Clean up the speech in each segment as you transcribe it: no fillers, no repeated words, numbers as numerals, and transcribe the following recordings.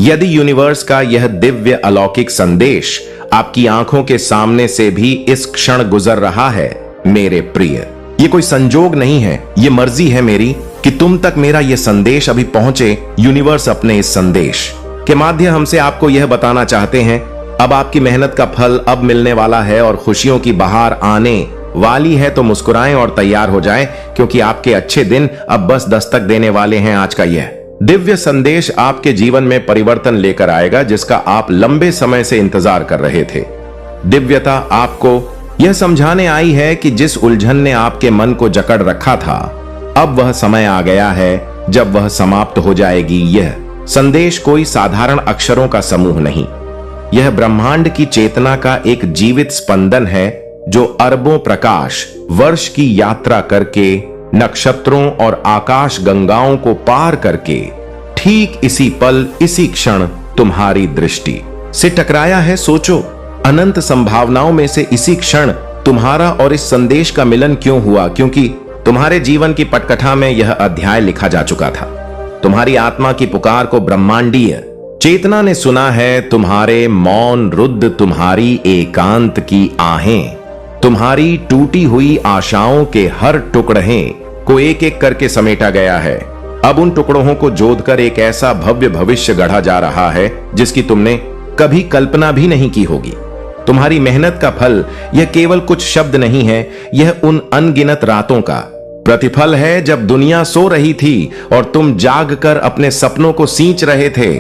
यदि यूनिवर्स का यह दिव्य अलौकिक संदेश आपकी आंखों के सामने से भी इस क्षण गुजर रहा है मेरे प्रिय, ये कोई संजोग नहीं है, ये मर्जी है मेरी कि तुम तक मेरा यह संदेश अभी पहुंचे। यूनिवर्स अपने इस संदेश के माध्यम हमसे आपको यह बताना चाहते हैं, अब आपकी मेहनत का फल अब मिलने वाला है और खुशियों की बहार आने वाली है। तो मुस्कुराएं और तैयार हो जाएं, क्योंकि आपके अच्छे दिन अब बस दस्तक देने वाले हैं। आज का यह दिव्य संदेश आपके जीवन में परिवर्तन लेकर आएगा, जिसका आप लंबे समय से इंतजार कर रहे थे। दिव्यता आपको यह समझाने आई है कि जिस उलझन ने आपके मन को जकड़ रखा था, अब वह समय आ गया है जब वह समाप्त हो जाएगी। यह संदेश कोई साधारण अक्षरों का समूह नहीं, यह ब्रह्मांड की चेतना का एक जीवित स्पंदन है, जो अरबों प्रकाश वर्ष की यात्रा करके नक्षत्रों और आकाश गंगाओं को पार करके ठीक इसी पल इसी क्षण तुम्हारी दृष्टि से टकराया है। सोचो, अनंत संभावनाओं में से इसी क्षण तुम्हारा और इस संदेश का मिलन क्यों हुआ? क्योंकि तुम्हारे जीवन की पटकथा में यह अध्याय लिखा जा चुका था। तुम्हारी आत्मा की पुकार को ब्रह्मांडीय चेतना ने सुना है। तुम्हारे मौन रुद्ध, तुम्हारी एकांत की आहें, तुम्हारी टूटी हुई आशाओं के हर टुकड़े को एक एक करके समेटा गया है। अब उन टुकड़ों को जोड़कर एक ऐसा भव्य भविष्य गढ़ा जा रहा है जिसकी तुमने कभी कल्पना भी नहीं की होगी। तुम्हारी मेहनत का फल यह केवल कुछ शब्द नहीं है, यह उन अनगिनत रातों का प्रतिफल है जब दुनिया सो रही थी और तुम जागकर अपने सपनों को सींच रहे थे।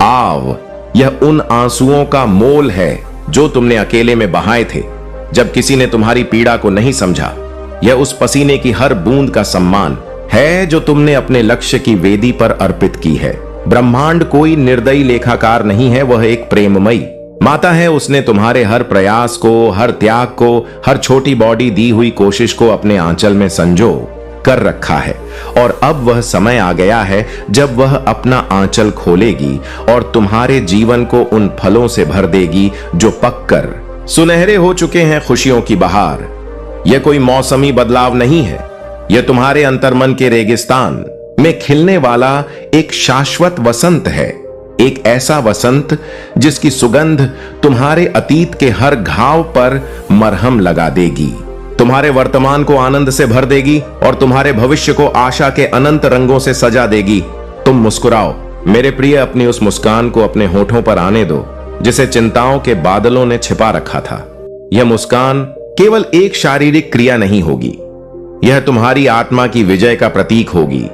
आव, यह उन आंसुओं का मोल है जो तुमने अकेले में बहाए थे जब किसी ने तुम्हारी पीड़ा को नहीं समझा। यह उस पसीने की हर बूंद का सम्मान है जो तुमने अपने लक्ष्य की वेदी पर अर्पित की है। ब्रह्मांड कोई निर्दयी लेखाकार नहीं है, वह एक प्रेममयी माता है। उसने तुम्हारे हर प्रयास को, हर त्याग को, हर छोटी बॉडी दी हुई कोशिश को अपने आंचल में संजो कर रखा है। और अब वह समय आ गया है जब वह अपना आंचल खोलेगी और तुम्हारे जीवन को उन फलों से भर देगी जो पककर सुनहरे हो चुके हैं। खुशियों की बहार यह कोई मौसमी बदलाव नहीं है, यह तुम्हारे अंतर्मन के रेगिस्तान में खिलने वाला एक शाश्वत वसंत है। एक ऐसा वसंत जिसकी सुगंध तुम्हारे अतीत के हर घाव पर मरहम लगा देगी, तुम्हारे वर्तमान को आनंद से भर देगी और तुम्हारे भविष्य को आशा के अनंत रंगों से सजा देगी। तुम मुस्कुराओ मेरे प्रिय, अपनी उस मुस्कान को अपने होठों पर आने दो जिसे चिंताओं के बादलों ने छिपा रखा था। यह मुस्कान केवल एक शारीरिक क्रिया नहीं होगी, यह तुम्हारी आत्मा की विजय का प्रतीक होगी।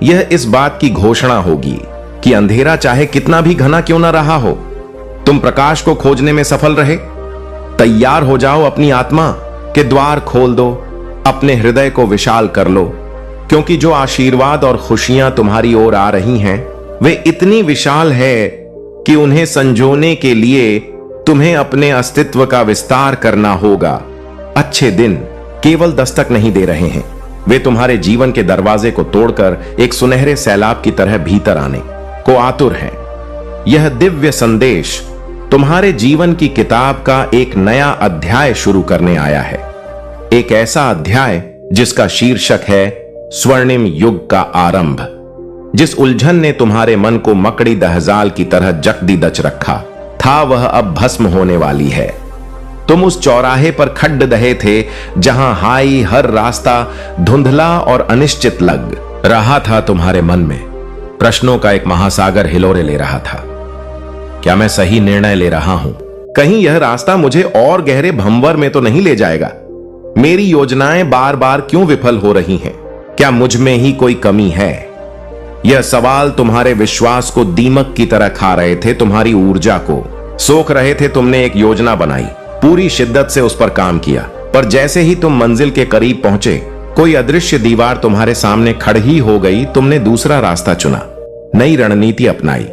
यह इस बात की घोषणा होगी कि अंधेरा चाहे कितना भी घना क्यों ना रहा हो, तुम प्रकाश को खोजने में सफल रहे। तैयार हो जाओ, अपनी आत्मा के द्वार खोल दो, अपने हृदय को विशाल कर लो, क्योंकि जो आशीर्वाद और खुशियां तुम्हारी ओर आ रही हैं वे इतनी विशाल है कि उन्हें संजोने के लिए तुम्हें अपने अस्तित्व का विस्तार करना होगा। अच्छे दिन केवल दस्तक नहीं दे रहे हैं, वे तुम्हारे जीवन के दरवाजे को तोड़कर एक सुनहरे सैलाब की तरह भीतर आने को आतुर हैं। यह दिव्य संदेश तुम्हारे जीवन की किताब का एक नया अध्याय शुरू करने आया है, एक ऐसा अध्याय जिसका शीर्षक है स्वर्णिम युग का आरंभ। जिस उलझन ने तुम्हारे मन को मकड़ी दहजाल की तरह जकदी दच रखा था, वह अब भस्म होने वाली है। तुम उस चौराहे पर खड्ड दहे थे जहां हाई हर रास्ता धुंधला और अनिश्चित लग रहा था। तुम्हारे मन में प्रश्नों का एक महासागर हिलोरे ले रहा था। क्या मैं सही निर्णय ले रहा हूं? कहीं यह रास्ता मुझे और गहरे भंवर में तो नहीं ले जाएगा? मेरी योजनाएं बार बार क्यों विफल हो रही हैं? क्या मुझ में ही कोई कमी है? यह सवाल तुम्हारे विश्वास को दीमक की तरह खा रहे थे, तुम्हारी ऊर्जा को सोख रहे थे। तुमने एक योजना बनाई, पूरी शिद्दत से उस पर काम किया, पर जैसे ही तुम मंजिल के करीब पहुंचे, कोई अदृश्य दीवार तुम्हारे सामने खड़ी हो गई। तुमने दूसरा रास्ता चुना, नई रणनीति अपनाई,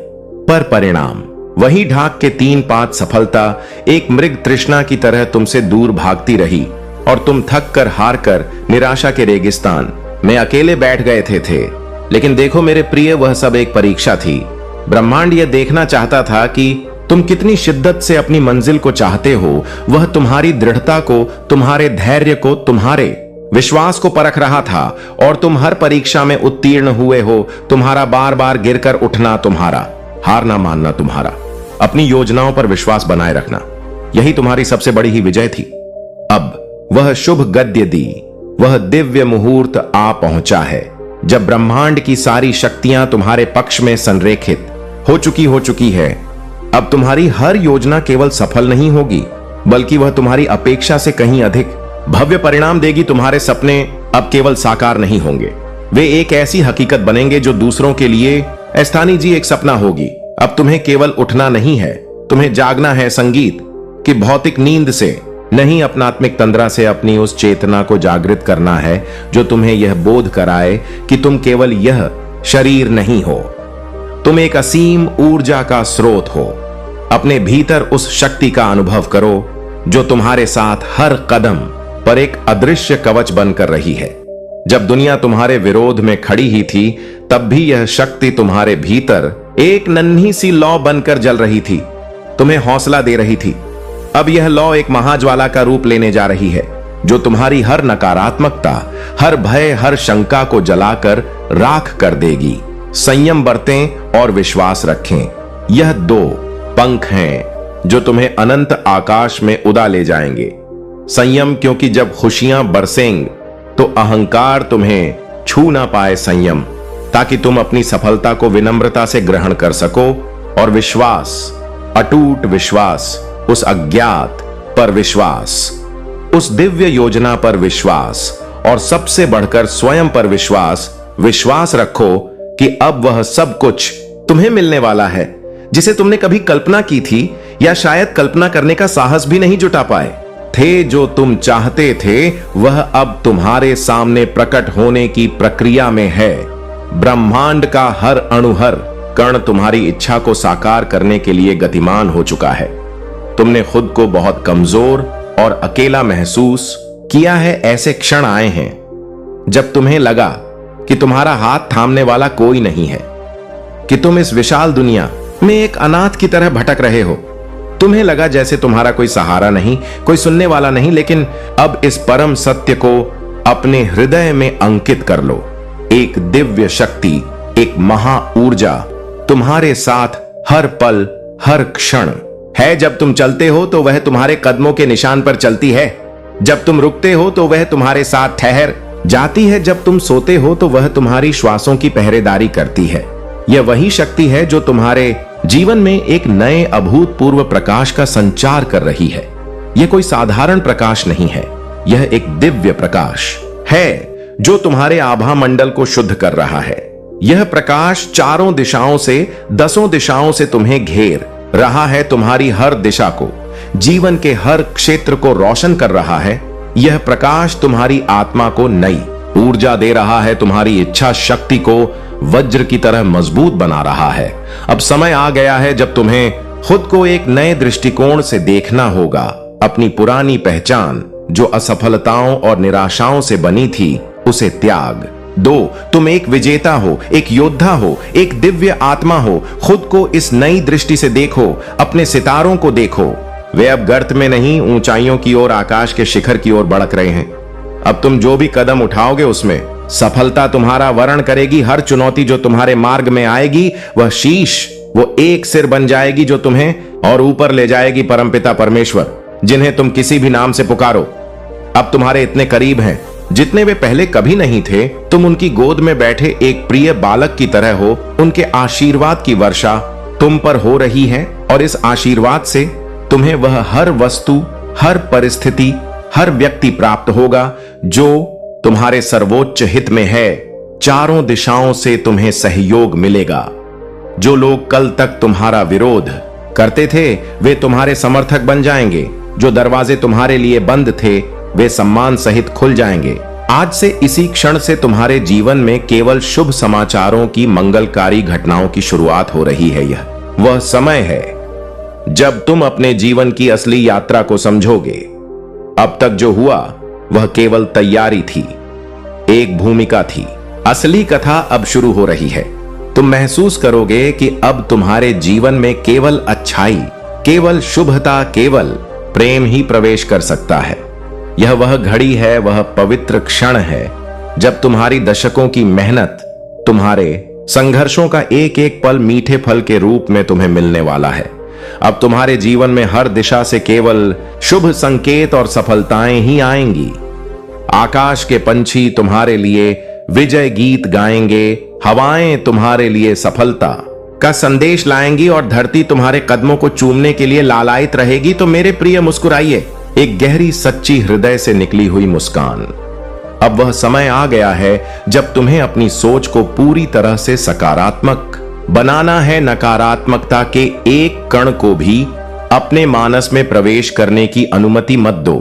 पर परिणाम वही ढाक के 3 पात सफलता एक मृग तृष्णा की तरह तुमसे दूर भागती रही और तुम थक कर हार कर निराशा के रेगिस्तान में अकेले बैठ गए थे। लेकिन देखो मेरे प्रिय, वह सब एक परीक्षा थी। ब्रह्मांड यह देखना चाहता था कि तुम कितनी शिद्दत से अपनी मंजिल को चाहते हो। वह तुम्हारी दृढ़ता को, तुम्हारे धैर्य को, तुम्हारे विश्वास को परख रहा था और तुम हर परीक्षा में उत्तीर्ण हुए हो। तुम्हारा बार बार गिरकर उठना, तुम्हारा हार ना मानना तुम्हारा, अपनी योजनाओं पर विश्वास बनाए रखना, यही तुम्हारी सबसे बड़ी ही विजय थी। अब वह शुभ गद्य दी, वह दिव्य मुहूर्त आ पहुंचा है जब ब्रह्मांड की सारी शक्तियां तुम्हारे पक्ष में संरेखित हो चुकी है। अब तुम्हारी हर योजना केवल सफल नहीं होगी, बल्कि वह तुम्हारी अपेक्षा से कहीं अधिक भव्य परिणाम देगी। तुम्हारे सपने अब केवल साकार नहीं होंगे, वे एक ऐसी हकीकत बनेंगे जो दूसरों के लिए स्थानी जी एक सपना होगी। अब तुम्हें केवल उठना नहीं है, तुम्हें जागना है संगीत की भौतिक नींद से, नहीं अपनात्मिक तंद्रा से अपनी उस चेतना को जागृत करना है जो तुम्हें यह बोध कराए कि तुम केवल यह शरीर नहीं हो, तुम एक असीम ऊर्जा का स्रोत हो। अपने भीतर उस शक्ति का अनुभव करो जो तुम्हारे साथ हर कदम पर एक अदृश्य कवच बनकर रही है। जब दुनिया तुम्हारे विरोध में खड़ी ही थी, तब भी यह शक्ति तुम्हारे भीतर एक नन्ही सी लौ बनकर जल रही थी, तुम्हें हौसला दे रही थी। अब यह लौ एक महाज्वाला का रूप लेने जा रही है जो तुम्हारी हर नकारात्मकता, हर भय, हर शंका को जलाकर राख कर देगी। संयम बरतें और विश्वास रखें। यह 2 पंख हैं जो तुम्हें अनंत आकाश में उड़ा ले जाएंगे। संयम, क्योंकि जब खुशियां बरसेंगी तो अहंकार तुम्हें छू ना पाए। संयम, ताकि तुम अपनी सफलता को विनम्रता से ग्रहण कर सको। और विश्वास, अटूट विश्वास, उस अज्ञात पर विश्वास, उस दिव्य योजना पर विश्वास, और सबसे बढ़कर स्वयं पर विश्वास। विश्वास रखो कि अब वह सब कुछ तुम्हें मिलने वाला है जिसे तुमने कभी कल्पना की थी या शायद कल्पना करने का साहस भी नहीं जुटा पाए थे। जो तुम चाहते थे वह अब तुम्हारे सामने प्रकट होने की प्रक्रिया में है। ब्रह्मांड का हर अणु, हर कण तुम्हारी इच्छा को साकार करने के लिए गतिमान हो चुका है। तुमने खुद को बहुत कमजोर और अकेला महसूस किया है। ऐसे क्षण आए हैं जब तुम्हें लगा कि तुम्हारा हाथ थामने वाला कोई नहीं है, कि तुम इस विशाल दुनिया में एक अनाथ की तरह भटक रहे हो। तुम्हें लगा जैसे तुम्हारा कोई सहारा नहीं, कोई सुनने वाला नहीं। लेकिन अब इस परम सत्य को अपने हृदय में अंकित कर लो। एक दिव्य शक्ति, एक महा ऊर्जा तुम्हारे साथ हर पल, हर क्षण है। जब तुम चलते हो तो वह तुम्हारे कदमों के निशान पर चलती है, जब तुम रुकते हो तो वह तुम्हारे साथ ठहर जाती है, जब तुम सोते हो तो वह तुम्हारी श्वासों की पहरेदारी करती है। यह वही शक्ति है जो तुम्हारे जीवन में एक नए अभूतपूर्व प्रकाश का संचार कर रही है। यह कोई साधारण प्रकाश नहीं है, यह एक दिव्य प्रकाश है जो तुम्हारे आभा मंडल को शुद्ध कर रहा है। यह प्रकाश चारों दिशाओं से, 10 दिशाओं से तुम्हें घेर रहा है, तुम्हारी हर दिशा को, जीवन के हर क्षेत्र को रोशन कर रहा है। यह प्रकाश तुम्हारी आत्मा को नई ऊर्जा दे रहा है, तुम्हारी इच्छा शक्ति को वज्र की तरह मजबूत बना रहा है। अब समय आ गया है जब तुम्हें खुद को एक नए दृष्टिकोण से देखना होगा। अपनी पुरानी पहचान जो असफलताओं और निराशाओं से बनी थी, उसे त्याग दो। तुम एक विजेता हो, एक योद्धा हो, एक दिव्य आत्मा हो। खुद को इस नई दृष्टि से देखो, अपने सितारों को देखो। वे अब गर्त में नहीं, ऊंचाइयों की ओर, आकाश के शिखर की ओर बढ़क रहे हैं। अब तुम जो भी कदम उठाओगे उसमें सफलता तुम्हारा वर्ण करेगी। हर चुनौती जो तुम्हारे मार्ग में आएगी वह शीश, वो एक सिर बन जाएगी जो तुम्हें और ऊपर ले जाएगी। परमपिता परमेश्वर, जिन्हें तुम किसी भी नाम से पुकारो, अब तुम्हारे इतने करीब हैं जितने वे पहले कभी नहीं थे। तुम उनकी गोद में बैठे एक प्रिय बालक की तरह हो। उनके आशीर्वाद की वर्षा तुम पर हो रही है और इस आशीर्वाद से तुम्हें वह हर वस्तु, हर परिस्थिति, हर व्यक्ति प्राप्त होगा जो तुम्हारे सर्वोच्च हित में है। चारों दिशाओं से तुम्हें सहयोग मिलेगा। जो लोग कल तक तुम्हारा विरोध करते थे वे तुम्हारे समर्थक बन जाएंगे। जो दरवाजे तुम्हारे लिए बंद थे वे सम्मान सहित खुल जाएंगे। आज से, इसी क्षण से तुम्हारे जीवन में केवल शुभ समाचारों की, मंगलकारी घटनाओं की शुरुआत हो रही है। यह वह समय है जब तुम अपने जीवन की असली यात्रा को समझोगे। अब तक जो हुआ वह केवल तैयारी थी, एक भूमिका थी। असली कथा अब शुरू हो रही है। तुम महसूस करोगे कि अब तुम्हारे जीवन में केवल अच्छाई, केवल शुभता, केवल प्रेम ही प्रवेश कर सकता है। यह वह घड़ी है, वह पवित्र क्षण है जब तुम्हारी दशकों की मेहनत तुम्हारे संघर्षों का एक एक पल मीठे फल के रूप में तुम्हें मिलने वाला है। अब तुम्हारे जीवन में हर दिशा से केवल शुभ संकेत और सफलताएं ही आएंगी। आकाश के पंछी तुम्हारे लिए विजय गीत गाएंगे, हवाएं तुम्हारे लिए सफलता का संदेश लाएंगी और धरती तुम्हारे कदमों को चूमने के लिए लालायित रहेगी। तो मेरे प्रिय मुस्कुराइए, एक गहरी सच्ची हृदय से निकली हुई मुस्कान। अब वह समय आ गया है जब तुम्हें अपनी सोच को पूरी तरह से सकारात्मक बनाना है। नकारात्मकता के एक कण को भी अपने मानस में प्रवेश करने की अनुमति मत दो।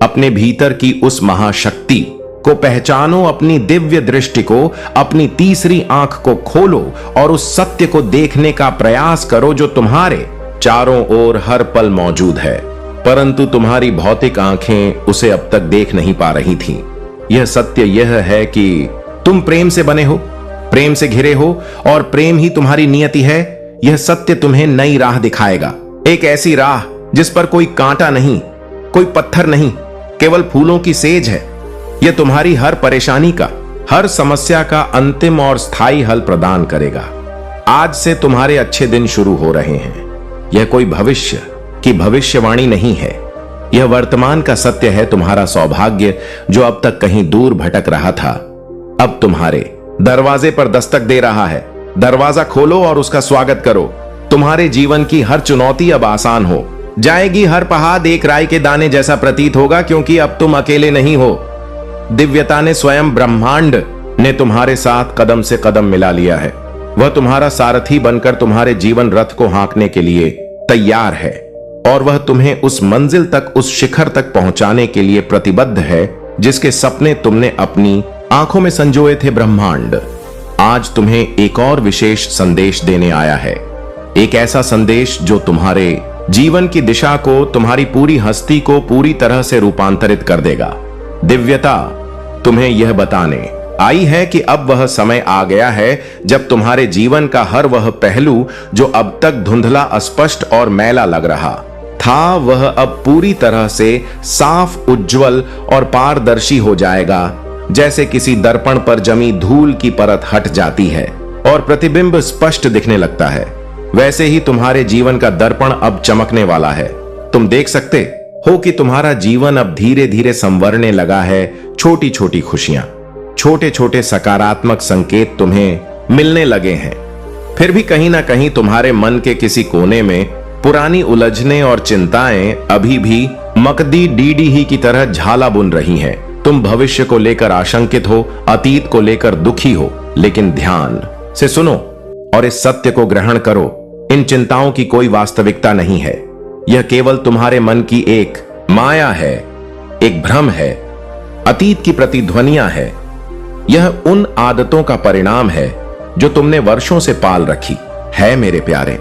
अपने भीतर की उस महाशक्ति को पहचानो, अपनी दिव्य दृष्टि को, अपनी तीसरी आंख को खोलो और उस सत्य को देखने का प्रयास करो जो तुम्हारे चारों ओर हर पल मौजूद है, परंतु तुम्हारी भौतिक आंखें उसे अब तक देख नहीं पा रही थीं। यह सत्य यह है कि तुम प्रेम से बने हो, प्रेम से घिरे हो और प्रेम ही तुम्हारी नियति है। यह सत्य तुम्हें नई राह दिखाएगा, एक ऐसी राह जिस पर कोई कांटा नहीं, कोई पत्थर नहीं, केवल फूलों की सेज है। यह तुम्हारी हर परेशानी का, हर समस्या का अंतिम और स्थायी हल प्रदान करेगा। आज से तुम्हारे अच्छे दिन शुरू हो रहे हैं। यह कोई भविष्य की भविष्यवाणी नहीं है, यह वर्तमान का सत्य है। तुम्हारा सौभाग्य जो अब तक कहीं दूर भटक रहा था, अब तुम्हारे दरवाजे पर दस्तक दे रहा है। दरवाजा खोलो और उसका स्वागत करो। तुम्हारे जीवन की हर चुनौती अब आसान हो जाएगी, हर पहाड़ एक राई के दाने जैसा प्रतीत होगा, क्योंकि अब तुम अकेले नहीं हो। दिव्यता ने, स्वयं ब्रह्मांड ने तुम्हारे साथ कदम से कदम मिला लिया है। वह तुम्हारा सारथी बनकर तुम्हारे जीवन रथ को हाँकने के लिए तैयार है और वह तुम्हें उस मंजिल तक, उस शिखर तक पहुंचाने के लिए प्रतिबद्ध है जिसके सपने तुमने अपनी आंखों में संजोए थे। ब्रह्मांड आज तुम्हें एक और विशेष संदेश देने आया है, एक ऐसा संदेश जो तुम्हारे जीवन की दिशा को, तुम्हारी पूरी हस्ती को पूरी तरह से रूपांतरित कर देगा। दिव्यता तुम्हें यह बताने आई है कि अब वह समय आ गया है जब तुम्हारे जीवन का हर वह पहलू जो अब तक धुंधला, अस्पष्ट और मैला लग रहा था, वह अब पूरी तरह से साफ, उज्जवल और पारदर्शी हो जाएगा। जैसे किसी दर्पण पर जमी धूल की परत हट जाती है और प्रतिबिंब स्पष्ट दिखने लगता है, वैसे ही तुम्हारे जीवन का दर्पण अब चमकने वाला है। तुम देख सकते हो कि तुम्हारा जीवन अब धीरे धीरे संवरने लगा है। छोटी छोटी खुशियां, छोटे छोटे सकारात्मक संकेत तुम्हें मिलने लगे हैं। फिर भी कहीं ना कहीं तुम्हारे मन के किसी कोने में पुरानी उलझने और चिंताएं अभी भी मकदी डीडी ही की तरह झाला बुन रही हैं। तुम भविष्य को लेकर आशंकित हो, अतीत को लेकर दुखी हो, लेकिन ध्यान से सुनो और इस सत्य को ग्रहण करो। इन चिंताओं की कोई वास्तविकता नहीं है, यह केवल तुम्हारे मन की एक माया है, एक भ्रम है, अतीत की प्रतिध्वनियां है। यह उन आदतों का परिणाम है जो तुमने वर्षों से पाल रखी है। मेरे प्यारे,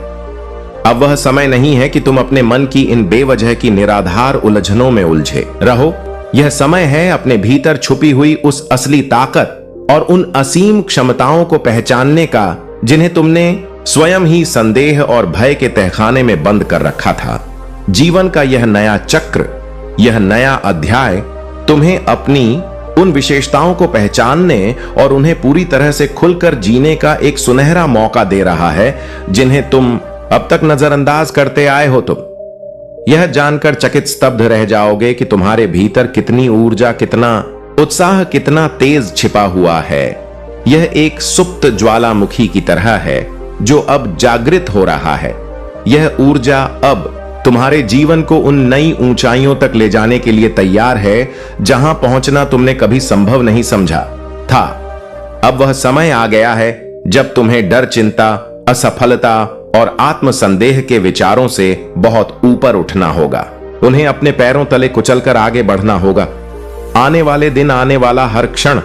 अब वह समय नहीं है कि तुम अपने मन की इन बेवजह की निराधार उलझनों में उलझे रहो। यह समय है अपने भीतर छुपी हुई उस असली ताकत और उन असीम क्षमताओं को पहचानने का जिन्हें तुमने स्वयं ही संदेह और भय के तहखाने में बंद कर रखा था। जीवन का यह नया चक्र, यह नया अध्याय तुम्हें अपनी उन विशेषताओं को पहचानने और उन्हें पूरी तरह से खुलकर जीने का एक सुनहरा मौका दे रहा है, जिन्हें तुम अब तक नजरअंदाज करते आए हो। तुम यह जानकर चकित स्तब्ध रह जाओगे कि तुम्हारे भीतर कितनी ऊर्जा, कितना उत्साह, कितना तेज छिपा हुआ है। यह एक सुप्त ज्वालामुखी की तरह है जो अब जागृत हो रहा है। यह ऊर्जा अब तुम्हारे जीवन को उन नई ऊंचाइयों तक ले जाने के लिए तैयार है जहां पहुंचना तुमने कभी संभव नहीं समझा था। अब वह समय आ गया है जब तुम्हें डर, चिंता, असफलता और आत्मसंदेह के विचारों से बहुत ऊपर उठना होगा। उन्हें अपने पैरों तले कुचलकर आगे बढ़ना होगा। आने वाले दिन, आने वाला हर क्षण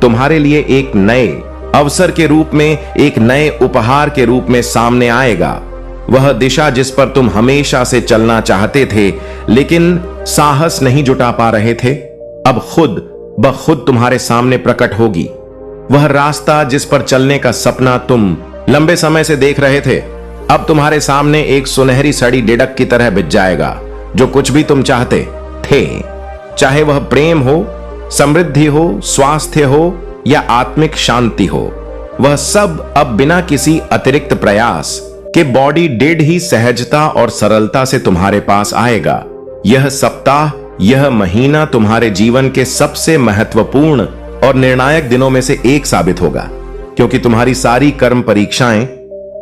तुम्हारे लिए एक नए अवसर के रूप में, एक नए उपहार के रूप में सामने आएगा। वह दिशा जिस पर तुम हमेशा से चलना चाहते थे लेकिन साहस नहीं जुटा पा रहे थे, अब खुद ब खुद तुम्हारे सामने प्रकट होगी। वह रास्ता जिस पर चलने का सपना तुम लंबे समय से देख रहे थे, अब तुम्हारे सामने एक सुनहरी सड़ी डेडक की तरह बिछ जाएगा। जो कुछ भी तुम चाहते थे, चाहे वह प्रेम हो, समृद्धि हो, स्वास्थ्य हो या आत्मिक शांति हो, वह सब अब बिना किसी अतिरिक्त प्रयास के बॉडी डेड ही सहजता और सरलता से तुम्हारे पास आएगा। यह सप्ताह, यह महीना तुम्हारे जीवन के सबसे महत्वपूर्ण और निर्णायक दिनों में से एक साबित होगा, क्योंकि तुम्हारी सारी कर्म परीक्षाएं,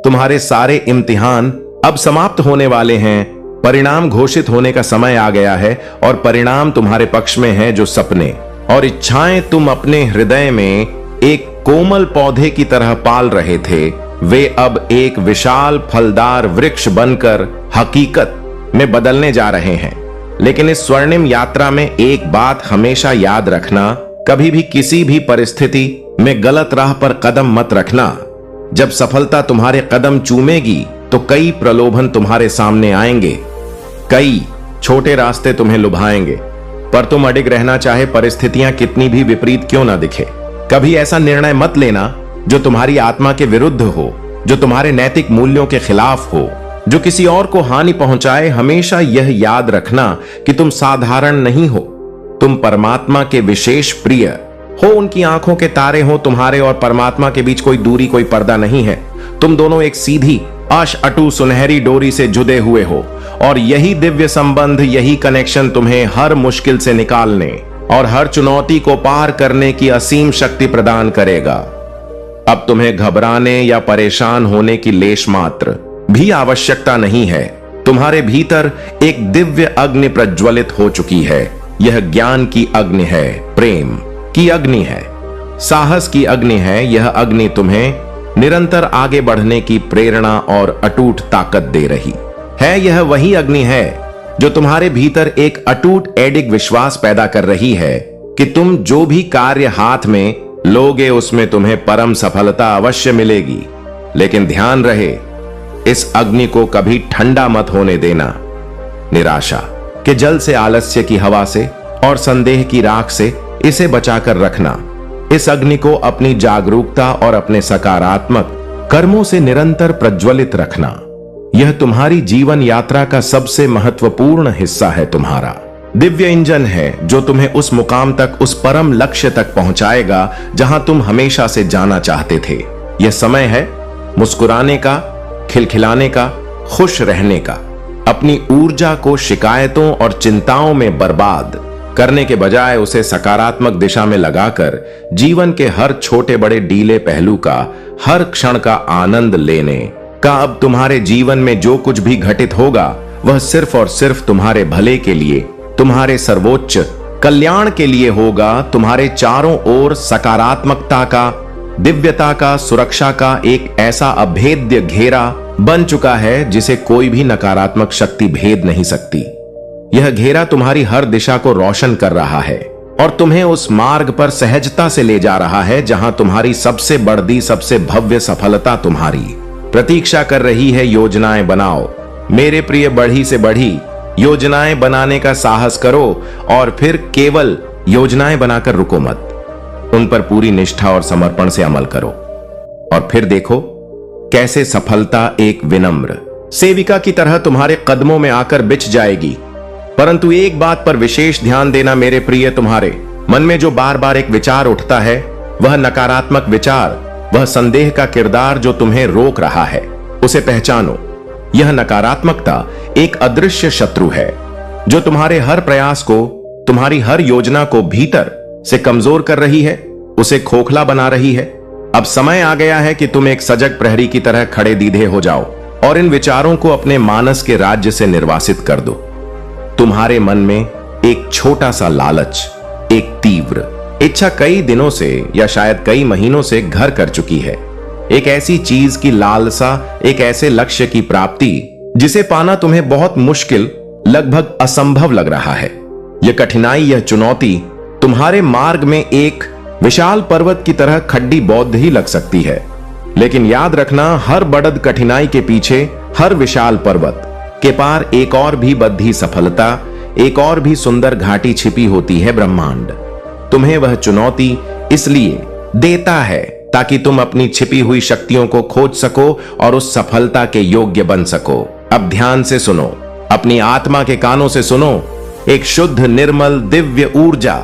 तुम्हारे सारे इम्तिहान अब समाप्त होने वाले हैं। परिणाम घोषित होने का समय आ गया है और परिणाम तुम्हारे पक्ष में है। जो सपने और इच्छाएं तुम अपने हृदय में एक कोमल पौधे की तरह पाल रहे थे, वे अब एक विशाल फलदार वृक्ष बनकर हकीकत में बदलने जा रहे हैं। लेकिन इस स्वर्णिम यात्रा में एक बात हमेशा याद रखना, कभी भी किसी भी परिस्थिति में गलत राह पर कदम मत रखना। जब सफलता तुम्हारे कदम चूमेगी तो कई प्रलोभन तुम्हारे सामने आएंगे, कई छोटे रास्ते तुम्हें लुभाएंगे, पर तुम अडिग रहना, चाहे परिस्थितियां कितनी भी विपरीत क्यों ना दिखे। कभी ऐसा निर्णय मत लेना जो तुम्हारी आत्मा के विरुद्ध हो, जो तुम्हारे नैतिक मूल्यों के खिलाफ हो, जो किसी और को हानि पहुंचाए। हमेशा यह याद रखना कि तुम साधारण नहीं हो, तुम परमात्मा के विशेष प्रिय हो। उनकी आंखों के तारे हो। तुम्हारे और परमात्मा के बीच कोई दूरी, कोई पर्दा नहीं है। तुम दोनों एक सीधी अटूट सुनहरी डोरी से जुड़े हुए हो और यही दिव्य संबंध, यही कनेक्शन तुम्हें हर मुश्किल से निकालने और हर चुनौती को पार करने की असीम शक्ति प्रदान करेगा। अब तुम्हें घबराने या परेशान होने की लेश मात्र भी आवश्यकता नहीं है। तुम्हारे भीतर एक दिव्य अग्नि प्रज्वलित हो चुकी है। यह ज्ञान की अग्नि है, प्रेम की अग्नि है, साहस की अग्नि है। यह अग्नि तुम्हें निरंतर आगे बढ़ने की प्रेरणा और अटूट ताकत दे रही है। यह वही अग्नि है जो तुम्हारे भीतर एक अटूट एडिग विश्वास पैदा कर रही है कि तुम जो भी कार्य हाथ में लोगे उसमें तुम्हें परम सफलता अवश्य मिलेगी। लेकिन ध्यान रहे, इस अग्नि को कभी ठंडा मत होने देना। निराशा के जल से, आलस्य की हवा से और संदेह की राख से इसे बचाकर रखना। इस अग्नि को अपनी जागरूकता और अपने सकारात्मक कर्मों से निरंतर प्रज्वलित रखना। यह तुम्हारी जीवन यात्रा का सबसे महत्वपूर्ण हिस्सा है। तुम्हारा दिव्य इंजन है जो तुम्हें उस मुकाम तक, उस परम लक्ष्य तक पहुंचाएगा जहां तुम हमेशा से जाना चाहते थे। यह समय है मुस्कुराने का, खिलखिलाने का, खुश रहने का। अपनी ऊर्जा को शिकायतों और चिंताओं में बर्बाद करने के बजाय उसे सकारात्मक दिशा में लगाकर जीवन के हर छोटे बड़े डीले पहलू का, हर क्षण का आनंद लेने का। अब तुम्हारे जीवन में जो कुछ भी घटित होगा वह सिर्फ और सिर्फ तुम्हारे भले के लिए, तुम्हारे सर्वोच्च कल्याण के लिए होगा। तुम्हारे चारों ओर सकारात्मकता का, दिव्यता का, सुरक्षा का एक ऐसा अभेद्य घेरा बन चुका है जिसे कोई भी नकारात्मक शक्ति भेद नहीं सकती। यह घेरा तुम्हारी हर दिशा को रोशन कर रहा है और तुम्हें उस मार्ग पर सहजता से ले जा रहा है जहां तुम्हारी सबसे बढ़ती, सबसे भव्य सफलता तुम्हारी प्रतीक्षा कर रही है। योजनाएं बनाओ मेरे प्रिय, बढ़ी से बढ़ी योजनाएं बनाने का साहस करो और फिर केवल योजनाएं बनाकर रुको मत। उन पर पूरी निष्ठा और समर्पण से अमल करो और फिर देखो कैसे सफलता एक विनम्र सेविका की तरह तुम्हारे कदमों में आकर बिछ जाएगी। परंतु एक बात पर विशेष ध्यान देना मेरे प्रिय, तुम्हारे मन में जो बार बार एक विचार उठता है, वह नकारात्मक विचार, वह संदेह का किरदार जो तुम्हें रोक रहा है, उसे पहचानो। यह नकारात्मकता एक अदृश्य शत्रु है जो तुम्हारे हर प्रयास को, तुम्हारी हर योजना को भीतर से कमजोर कर रही है, उसे खोखला बना रही है। अब समय आ गया है कि तुम एक सजग प्रहरी की तरह खड़े दीधे हो जाओ और इन विचारों को अपने मानस के राज्य से निर्वासित कर दो। तुम्हारे मन में एक छोटा सा लालच, एक तीव्र इच्छा कई दिनों से या शायद कई महीनों से घर कर चुकी है। एक ऐसी चीज की लालसा, एक ऐसे लक्ष्य की प्राप्ति जिसे पाना तुम्हें बहुत मुश्किल, लगभग असंभव लग रहा है। यह कठिनाई, यह चुनौती तुम्हारे मार्ग में एक विशाल पर्वत की तरह खड्डी बौद्ध ही लग सकती है। लेकिन याद रखना, हर बढ़त कठिनाई के पीछे, हर विशाल पर्वत के पार एक और भी बद्धी सफलता, एक और भी सुंदर घाटी छिपी होती है। ब्रह्मांड तुम्हें वह चुनौती इसलिए देता है ताकि तुम अपनी छिपी हुई शक्तियों को खोज सको और उस सफलता के योग्य बन सको। अब ध्यान से सुनो, अपनी आत्मा के कानों से सुनो। एक शुद्ध, निर्मल, दिव्य ऊर्जा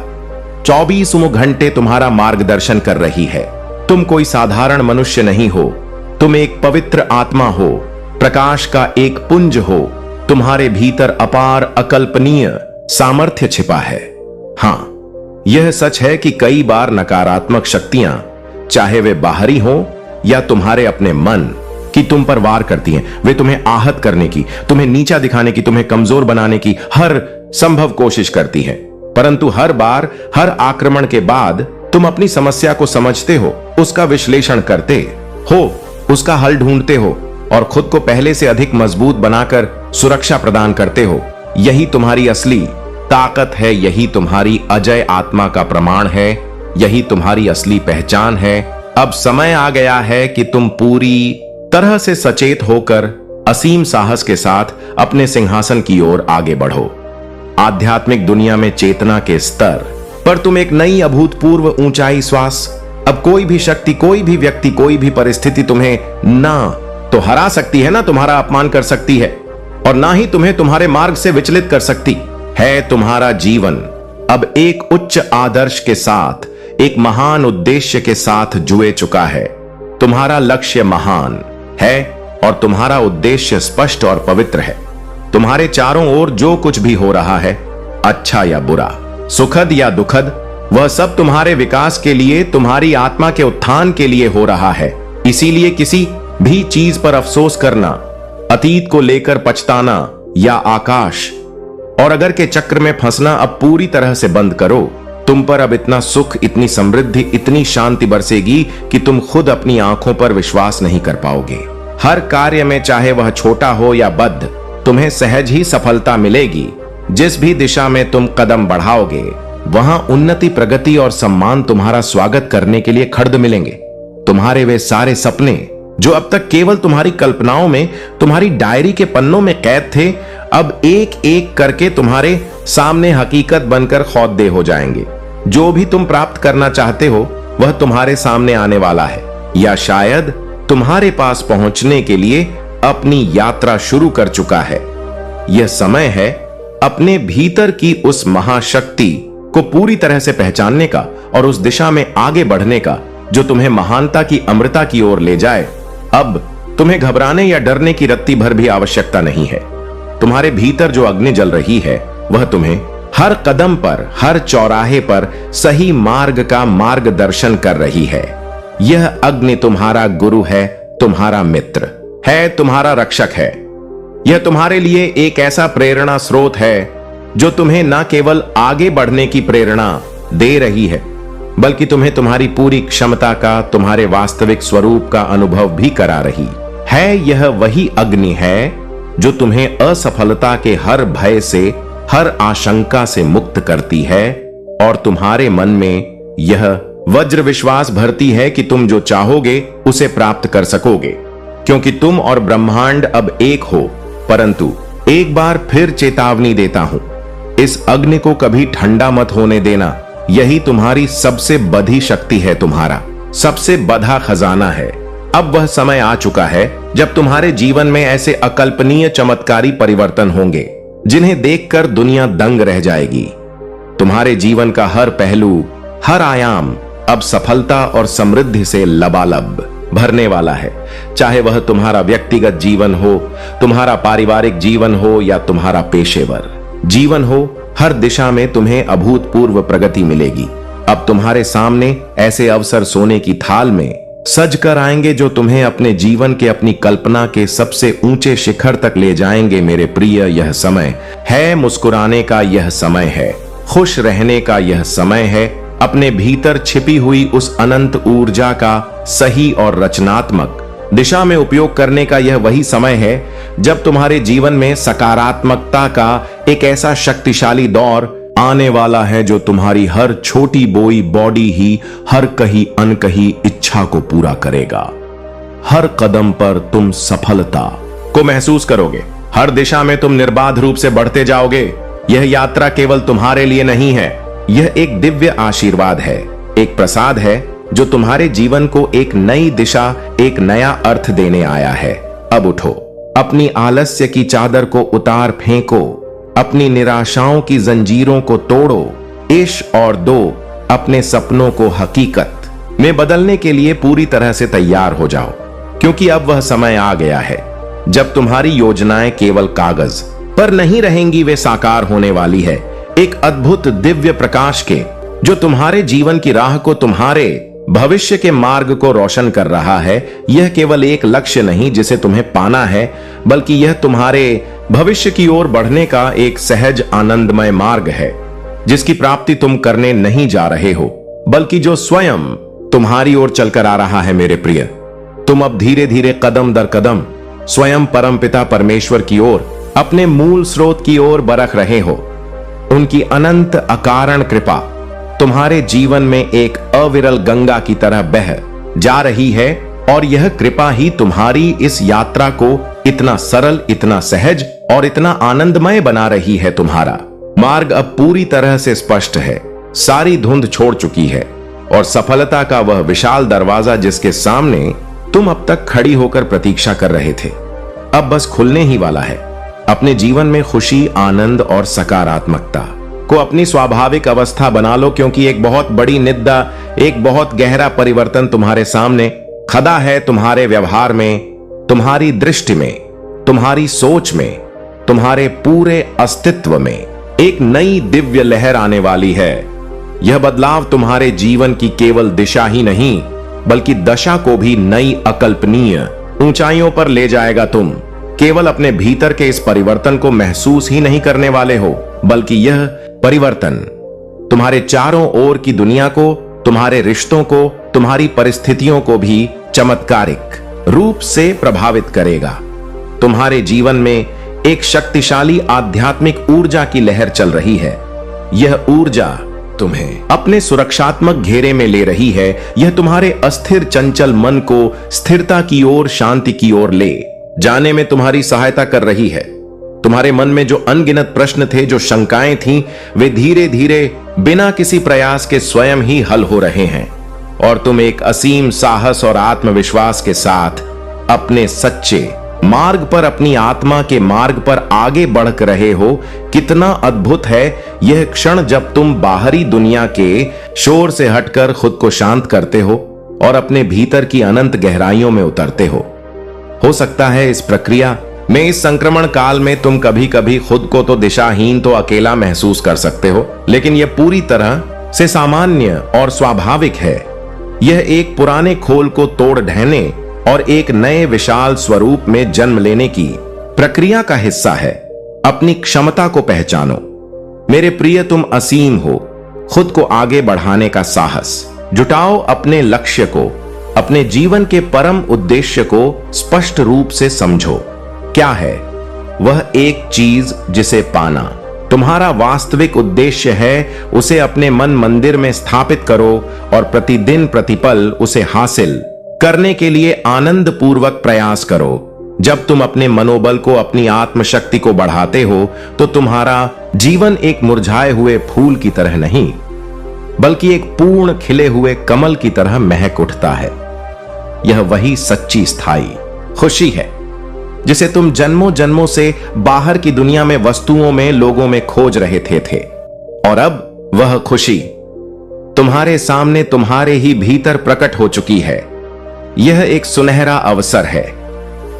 24 घंटे तुम्हारा मार्गदर्शन कर रही है। तुम कोई साधारण मनुष्य नहीं हो, तुम एक पवित्र आत्मा हो, प्रकाश का एक पुंज हो। तुम्हारे भीतर अपार अकल्पनीय सामर्थ्य छिपा है। हां, यह सच है कि कई बार नकारात्मक शक्तियां, चाहे वे बाहरी हो या तुम्हारे अपने मन की, तुम पर वार करती हैं। वे तुम्हें आहत करने की, तुम्हें नीचा दिखाने की, तुम्हें कमजोर बनाने की हर संभव कोशिश करती हैं। परंतु हर बार, हर आक्रमण के बाद तुम अपनी समस्या को समझते हो, उसका विश्लेषण करते हो, उसका हल ढूंढते हो और खुद को पहले से अधिक मजबूत बनाकर सुरक्षा प्रदान करते हो। यही तुम्हारी असली ताकत है, यही तुम्हारी अजय आत्मा का प्रमाण है, यही तुम्हारी असली पहचान है। अब समय आ गया है कि तुम पूरी तरह से सचेत होकर असीम साहस के साथ अपने सिंहासन की ओर आगे बढ़ो। आध्यात्मिक दुनिया में चेतना के स्तर पर तुम एक नई अभूतपूर्व ऊंचाई श्वास। अब कोई भी शक्ति, कोई भी व्यक्ति, कोई भी परिस्थिति तुम्हें ना तो हरा सकती है, ना तुम्हारा अपमान कर सकती है और ना ही तुम्हें तुम्हारे मार्ग से विचलित कर सकती है। तुम्हारा जीवन अब एक उच्च आदर्श के साथ, एक महान उद्देश्य के साथ जुए चुका है। तुम्हारा लक्ष्य महान है और तुम्हारा उद्देश्य स्पष्ट और पवित्र है। तुम्हारे चारों ओर जो कुछ भी हो रहा है, अच्छा या बुरा, सुखद या दुखद, वह सब तुम्हारे विकास के लिए, तुम्हारी आत्मा के उत्थान के लिए हो रहा है। इसीलिए किसी भी चीज पर अफसोस करना, अतीत को लेकर पछताना या आकाश और अगर के चक्र में फंसना अब पूरी तरह से बंद करो। तुम पर अब इतना सुख, इतनी समृद्धि, इतनी शांति बरसेगी कि तुम खुद अपनी आंखों पर विश्वास नहीं कर पाओगे। हर कार्य में, चाहे वह छोटा हो या बद्ध, तुम्हें सहज ही सफलता मिलेगी। जिस भी दिशा में तुम कदम बढ़ाओगे, वहां उन्नति, प्रगति और सम्मान तुम्हारा स्वागत करने के लिए खड़े मिलेंगे। तुम्हारे वे सारे सपने जो अब तक केवल तुम्हारी कल्पनाओं में, तुम्हारी डायरी के पन्नों में कैद थे, अब एक एक करके तुम्हारे सामने हकीकत बनकर खौदे हो जाएंगे। जो भी तुम प्राप्त करना चाहते हो, वह तुम्हारे सामने आने वाला है या शायद तुम्हारे पास पहुंचने के लिए अपनी यात्रा शुरू कर चुका है। यह समय है अपने भीतर की उस महाशक्ति को पूरी तरह से पहचानने का और उस दिशा में आगे बढ़ने का जो तुम्हें महानता की अमृता की ओर ले जाए। अब तुम्हें घबराने या डरने की रत्ती भर भी आवश्यकता नहीं है। तुम्हारे भीतर जो अग्नि जल रही है, वह तुम्हें हर कदम पर, हर चौराहे पर सही मार्ग का मार्गदर्शन कर रही है। यह अग्नि तुम्हारा गुरु है, तुम्हारा मित्र है, तुम्हारा रक्षक है। यह तुम्हारे लिए एक ऐसा प्रेरणा स्रोत है जो तुम्हें न केवल आगे बढ़ने की प्रेरणा दे रही है, बल्कि तुम्हें तुम्हारी पूरी क्षमता का, तुम्हारे वास्तविक स्वरूप का अनुभव भी करा रही है। यह वही अग्नि है जो तुम्हें असफलता के हर भय से, हर आशंका से मुक्त करती है और तुम्हारे मन में यह वज्र विश्वास भरती है कि तुम जो चाहोगे उसे प्राप्त कर सकोगे, क्योंकि तुम और ब्रह्मांड अब एक हो। परंतु एक बार फिर चेतावनी देता हूं, इस अग्नि को कभी ठंडा मत होने देना। यही तुम्हारी सबसे बधी शक्ति है, तुम्हारा सबसे बधा खजाना है। अब वह समय आ चुका है जब तुम्हारे जीवन में ऐसे अकल्पनीय चमत्कारी परिवर्तन होंगे जिन्हें देखकर दुनिया दंग रह जाएगी। तुम्हारे जीवन का हर पहलू, हर आयाम अब सफलता और समृद्धि से लबालब भरने वाला है। चाहे वह तुम्हारा व्यक्तिगत जीवन हो, तुम्हारा पारिवारिक जीवन हो या तुम्हारा पेशेवर जीवन हो, हर दिशा में तुम्हें अभूतपूर्व प्रगति मिलेगी। अब तुम्हारे सामने ऐसे अवसर सोने की थाल में सज कर आएंगे जो तुम्हें अपने जीवन के, अपनी कल्पना के सबसे ऊंचे शिखर तक ले जाएंगे। मेरे प्रिय, यह समय है मुस्कुराने का, यह समय है खुश रहने का, यह समय है अपने भीतर छिपी हुई उस अनंत ऊर्जा का सही और रचनात्मक दिशा में उपयोग करने का। यह वही समय है जब तुम्हारे जीवन में सकारात्मकता का एक ऐसा शक्तिशाली दौर आने वाला है जो तुम्हारी हर छोटी बोई बॉडी ही हर कहीं अनकही इच्छा को पूरा करेगा। हर कदम पर तुम सफलता को महसूस करोगे, हर दिशा में तुम निर्बाध रूप से बढ़ते जाओगे। यह यात्रा केवल तुम्हारे लिए नहीं है, यह एक दिव्य आशीर्वाद है, एक प्रसाद है जो तुम्हारे जीवन को एक नई दिशा, एक नया अर्थ देने आया है। अब उठो, अपनी आलस्य की चादर को उतार फेंको, अपनी निराशाओं की जंजीरों को तोड़ो, इश और दो अपने सपनों को हकीकत। में बदलने के लिए पूरी तरह से तैयार हो जाओ, क्योंकि अब वह समय आ गया है जब तुम्हारी योजनाएं केवल कागज पर नहीं रहेंगी, वे साकार होने वाली है एक अद्भुत दिव्य प्रकाश के, जो तुम्हारे जीवन की राह को, तुम्हारे भविष्य के मार्ग को रोशन कर रहा है। यह केवल एक लक्ष्य नहीं जिसे तुम्हें पाना है, बल्कि यह तुम्हारे भविष्य की ओर बढ़ने का एक सहज आनंदमय मार्ग है, जिसकी प्राप्ति तुम करने नहीं जा रहे हो, बल्कि जो स्वयं तुम्हारी ओर चलकर आ रहा है। मेरे प्रिय, तुम अब धीरे धीरे कदम दर कदम स्वयं परमपिता परमेश्वर की ओर, अपने मूल स्रोत की ओर बरख रहे हो। उनकी अनंत अकारण कृपा तुम्हारे जीवन में एक अविरल गंगा की तरह बह जा रही है, और यह कृपा ही तुम्हारी इस यात्रा को इतना सरल, इतना सहज और इतना आनंदमय बना रही है। तुम्हारा मार्ग अब पूरी तरह से स्पष्ट है, सारी धुंध छोड़ चुकी है, और सफलता का वह विशाल दरवाजा जिसके सामने तुम अब तक खड़ी होकर प्रतीक्षा कर रहे थे, अब बस खुलने ही वाला है। अपने जीवन में खुशी, आनंद और सकारात्मकता को अपनी स्वाभाविक अवस्था बना लो, क्योंकि एक बहुत बड़ी निद्रा, एक बहुत गहरा परिवर्तन तुम्हारे सामने खड़ा है। तुम्हारे व्यवहार में, तुम्हारी दृष्टि में, तुम्हारी सोच में, तुम्हारे पूरे अस्तित्व में एक नई दिव्य लहर आने वाली है। यह बदलाव तुम्हारे जीवन की केवल दिशा ही नहीं, बल्कि दशा को भी नई अकल्पनीय ऊंचाइयों पर ले जाएगा। तुम केवल अपने भीतर के इस परिवर्तन को महसूस ही नहीं करने वाले हो, बल्कि यह परिवर्तन तुम्हारे चारों ओर की दुनिया को, तुम्हारे रिश्तों को, तुम्हारी परिस्थितियों को भी चमत्कारिक रूप से प्रभावित करेगा। तुम्हारे जीवन में एक शक्तिशाली आध्यात्मिक ऊर्जा की लहर चल रही है। यह ऊर्जा तुम्हें अपने सुरक्षात्मक घेरे में ले रही है। यह तुम्हारे अस्थिर चंचल मन को स्थिरता की ओर, शांति की ओर ले जाने में तुम्हारी सहायता कर रही है। तुम्हारे मन में जो अनगिनत प्रश्न थे, जो शंकाएं थीं, वे धीरे धीरे बिना किसी प्रयास के स्वयं ही हल हो रहे हैं, और तुम एक असीम साहस और आत्मविश्वास के साथ अपने सच्चे मार्ग पर, अपनी आत्मा के मार्ग पर आगे बढ़ रहे हो। कितना अद्भुत है यह क्षण जब तुम बाहरी दुनिया के शोर से हटकर खुद को शांत करते हो और अपने भीतर की अनंत गहराइयों में उतरते हो सकता है इस प्रक्रिया में, इस संक्रमण काल में तुम कभी कभी खुद को तो दिशाहीन, तो अकेला महसूस कर सकते हो, लेकिन यह पूरी तरह से सामान्य और स्वाभाविक है। यह एक पुराने खोल को तोड़ ढहने और एक नए विशाल स्वरूप में जन्म लेने की प्रक्रिया का हिस्सा है। अपनी क्षमता को पहचानो मेरे प्रिय, तुम असीम हो। खुद को आगे बढ़ाने का साहस जुटाओ, अपने लक्ष्य को, अपने जीवन के परम उद्देश्य को स्पष्ट रूप से समझो। क्या है वह एक चीज जिसे पाना तुम्हारा वास्तविक उद्देश्य है? उसे अपने मन मंदिर में स्थापित करो और प्रतिदिन प्रतिपल उसे हासिल करने के लिए आनंद पूर्वक प्रयास करो। जब तुम अपने मनोबल को, अपनी आत्मशक्ति को बढ़ाते हो, तो तुम्हारा जीवन एक मुरझाए हुए फूल की तरह नहीं, बल्कि एक पूर्ण खिले हुए कमल की तरह महक उठता है। यह वही सच्ची स्थायी खुशी है जिसे तुम जन्मों जन्मों से बाहर की दुनिया में, वस्तुओं में, लोगों में खोज रहे थे। और अब वह खुशी तुम्हारे सामने, तुम्हारे ही भीतर प्रकट हो चुकी है। यह एक सुनहरा अवसर है,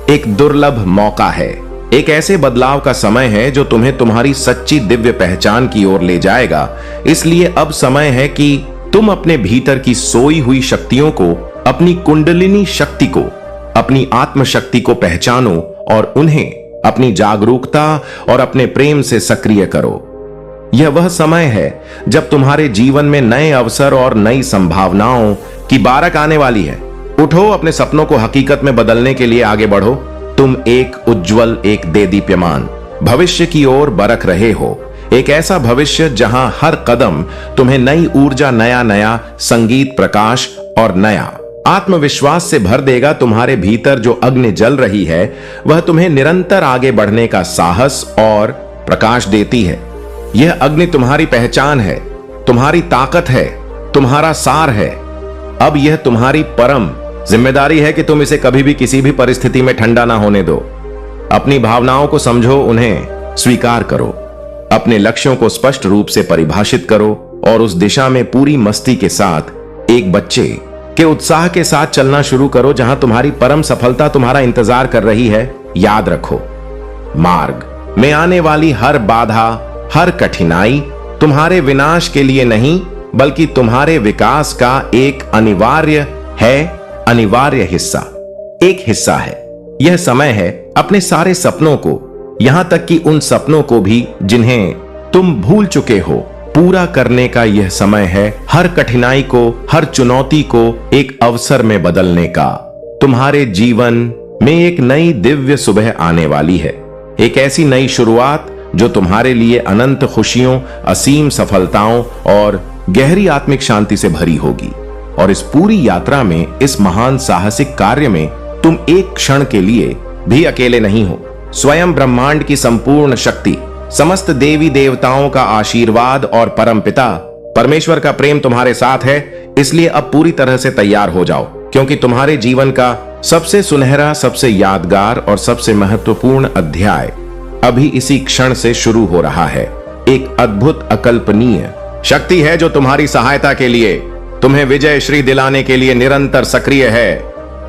एक दुर्लभ मौका है, एक ऐसे बदलाव का समय है जो तुम्हें तुम्हारी सच्ची दिव्य पहचान की ओर ले जाएगा। इसलिए अब समय है कि तुम अपने भीतर की सोई हुई शक्तियों को, अपनी कुंडलिनी शक्ति को, अपनी आत्मशक्ति को पहचानो और उन्हें अपनी जागरूकता और अपने प्रेम से सक्रिय करो। यह वह समय है जब तुम्हारे जीवन में नए अवसर और नई संभावनाओं की बारिश आने वाली है। उठो, अपने सपनों को हकीकत में बदलने के लिए आगे बढ़ो। तुम एक उज्जवल, एक देदीप्यमान भविष्य की ओर बरख रहे हो। एक ऐसा भविष्य जहां हर कदम तुम्हें नई ऊर्जा, नया संगीत, प्रकाश और नया आत्मविश्वास से भर देगा। तुम्हारे भीतर जो अग्नि जल रही है, वह तुम्हें निरंतर आगे बढ़ने का साहस और प्रकाश देती है। यह अग्नि तुम्हारी पहचान है, तुम्हारी ताकत है, तुम्हारा सार है। अब यह तुम्हारी परम जिम्मेदारी है कि तुम इसे कभी भी, किसी भी परिस्थिति में ठंडा ना होने दो। अपनी भावनाओं को समझो, उन्हें स्वीकार करो, अपने लक्ष्यों को स्पष्ट रूप से परिभाषित करो और उस दिशा में पूरी मस्ती के साथ एक बच्चे कि उत्साह के साथ चलना शुरू करो जहां तुम्हारी परम सफलता तुम्हारा इंतजार कर रही है। याद रखो, मार्ग में आने वाली हर बाधा, हर कठिनाई तुम्हारे विनाश के लिए नहीं बल्कि तुम्हारे विकास का एक अनिवार्य हिस्सा है। यह समय है अपने सारे सपनों को, यहां तक कि उन सपनों को भी जिन्हें तुम भूल चुके हो, पूरा करने का यह समय है। हर कठिनाई को, हर चुनौती को एक अवसर में बदलने का। तुम्हारे जीवन में एक नई दिव्य सुबह आने वाली है, एक ऐसी नई शुरुआत जो तुम्हारे लिए अनंत खुशियों, असीम सफलताओं और गहरी आत्मिक शांति से भरी होगी। और इस पूरी यात्रा में, इस महान साहसिक कार्य में तुम एक क्षण के लिए भी अकेले नहीं हो। स्वयं ब्रह्मांड की संपूर्ण शक्ति, समस्त देवी देवताओं का आशीर्वाद और परमपिता परमेश्वर का प्रेम तुम्हारे साथ है। इसलिए अब पूरी तरह से तैयार हो जाओ, क्योंकि तुम्हारे जीवन का सबसे सुनहरा, सबसे यादगार और सबसे महत्वपूर्ण अध्याय अभी इसी क्षण से शुरू हो रहा है। एक अद्भुत, अकल्पनीय शक्ति है जो तुम्हारी सहायता के लिए, तुम्हें विजय श्री दिलाने के लिए निरंतर सक्रिय है।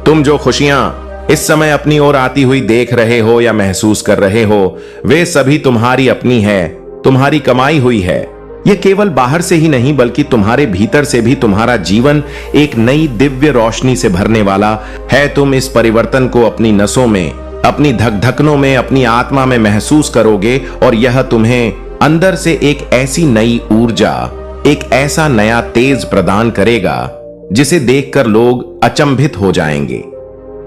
तुम जो खुशियां इस समय अपनी ओर आती हुई देख रहे हो या महसूस कर रहे हो, वे सभी तुम्हारी अपनी है, तुम्हारी कमाई हुई है। यह केवल बाहर से ही नहीं बल्कि तुम्हारे भीतर से भी तुम्हारा जीवन एक नई दिव्य रोशनी से भरने वाला है। तुम इस परिवर्तन को अपनी नसों में, अपनी धकधकनों में, अपनी आत्मा में महसूस करोगे और यह तुम्हें अंदर से एक ऐसी नई ऊर्जा, एक ऐसा नया तेज प्रदान करेगा जिसे देखकर लोग अचंभित हो जाएंगे।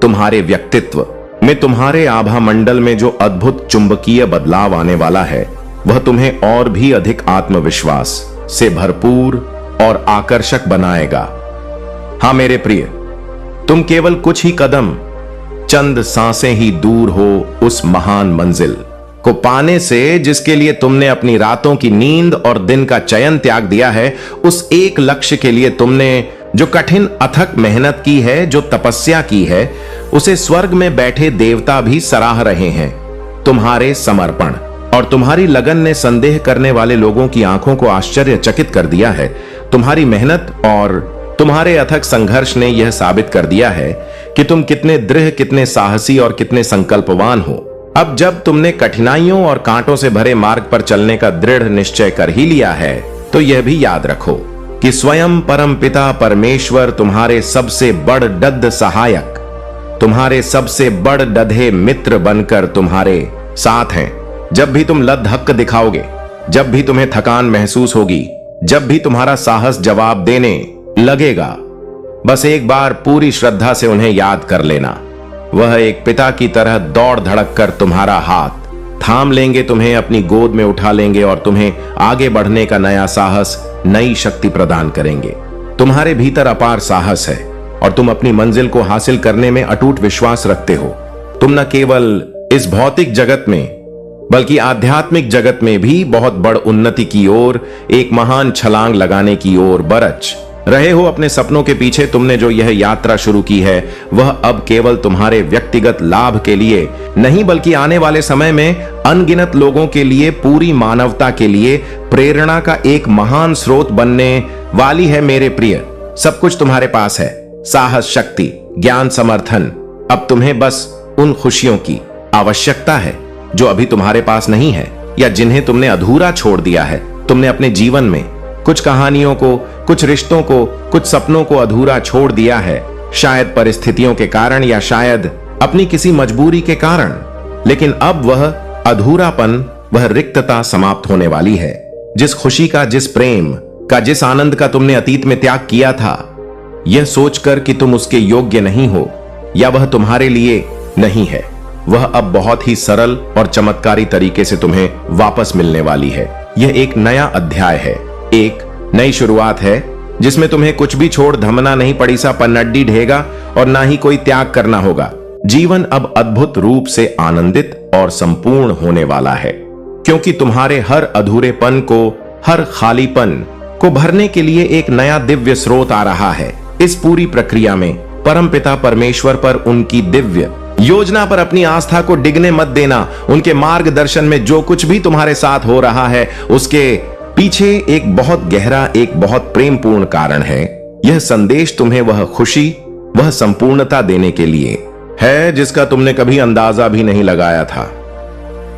तुम्हारे व्यक्तित्व में, तुम्हारे आभा मंडल में जो अद्भुत चुंबकीय बदलाव आने वाला है, वह तुम्हें और भी अधिक आत्मविश्वास से भरपूर और आकर्षक बनाएगा। हां मेरे प्रिय, तुम केवल कुछ ही कदम, चंद सांसें ही दूर हो उस महान मंजिल को पाने से जिसके लिए तुमने अपनी रातों की नींद और दिन का चयन त्याग दिया है। उस एक लक्ष्य के लिए तुमने जो कठिन अथक मेहनत की है, जो तपस्या की है, उसे स्वर्ग में बैठे देवता भी सराह रहे हैं। तुम्हारे समर्पण और तुम्हारी लगन ने संदेह करने वाले लोगों की आंखों को आश्चर्यचकित कर दिया है। तुम्हारी मेहनत और तुम्हारे अथक संघर्ष ने यह साबित कर दिया है कि तुम कितने दृढ़, कितने साहसी और कितने संकल्पवान हो। अब जब तुमने कठिनाइयों और कांटों से भरे मार्ग पर चलने का दृढ़ निश्चय कर ही लिया है, तो यह भी याद रखो कि स्वयं परमपिता परमेश्वर तुम्हारे सबसे बड़ डद्द सहायक, तुम्हारे सबसे बड़ डधे मित्र बनकर तुम्हारे साथ हैं। जब भी तुम लद्दहक दिखाओगे, जब भी तुम्हें थकान महसूस होगी, जब भी तुम्हारा साहस जवाब देने लगेगा, बस एक बार पूरी श्रद्धा से उन्हें याद कर लेना। वह एक पिता की तरह दौड़ धड़क कर तुम्हारा हाथ थाम लेंगे, तुम्हें अपनी गोद में उठा लेंगे और तुम्हें आगे बढ़ने का नया साहस, नई शक्ति प्रदान करेंगे। तुम्हारे भीतर अपार साहस है और तुम अपनी मंजिल को हासिल करने में अटूट विश्वास रखते हो। तुम न केवल इस भौतिक जगत में बल्कि आध्यात्मिक जगत में भी बहुत बड़ उन्नति की ओर, एक महान छलांग लगाने की ओर बरच रहे हो। अपने सपनों के पीछे तुमने जो यह यात्रा शुरू की है, वह अब केवल तुम्हारे व्यक्तिगत लाभ के लिए नहीं बल्कि आने वाले समय में अनगिनत लोगों के लिए, पूरी मानवता के लिए प्रेरणा का एक महान स्रोत बनने वाली है। मेरे प्रिय, सब कुछ तुम्हारे पास है, साहस, शक्ति, ज्ञान, समर्थन। अब तुम्हें बस उन खुशियों की आवश्यकता है जो अभी तुम्हारे पास नहीं है या जिन्हें तुमने अधूरा छोड़ दिया है। तुमने अपने जीवन में कुछ कहानियों को, कुछ रिश्तों को, कुछ सपनों को अधूरा छोड़ दिया है, शायद परिस्थितियों के कारण या शायद अपनी किसी मजबूरी के कारण। लेकिन अब वह अधूरापन, वह रिक्तता समाप्त होने वाली है। जिस खुशी का, जिस प्रेम का, जिस आनंद का तुमने अतीत में त्याग किया था, यह सोचकर कि तुम उसके योग्य नहीं हो या वह तुम्हारे लिए नहीं है, वह अब बहुत ही सरल और चमत्कारी तरीके से तुम्हें वापस मिलने वाली है। यह एक नया अध्याय है, एक नई शुरुआत है जिसमें तुम्हें कुछ भी छोड़ धमना नहीं पड़ी सा पन्नड्डी ढेगा और ना ही कोई त्याग करना होगा। जीवन अब अद्भुत रूप से आनंदित और संपूर्ण होने वाला है, क्योंकि तुम्हारे हर अधूरेपन को, हर खालीपन को भरने के लिए एक नया दिव्य स्रोत आ रहा है। इस पूरी प्रक्रिया में परमपिता परमेश्वर पर, उनकी दिव्य योजना पर अपनी आस्था को डिगने मत देना। उनके मार्गदर्शन में जो कुछ भी तुम्हारे साथ हो रहा है, उसके पीछे एक बहुत गहरा, एक बहुत प्रेमपूर्ण कारण है। यह संदेश तुम्हें वह खुशी, वह संपूर्णता देने के लिए है जिसका तुमने कभी अंदाजा भी नहीं लगाया था।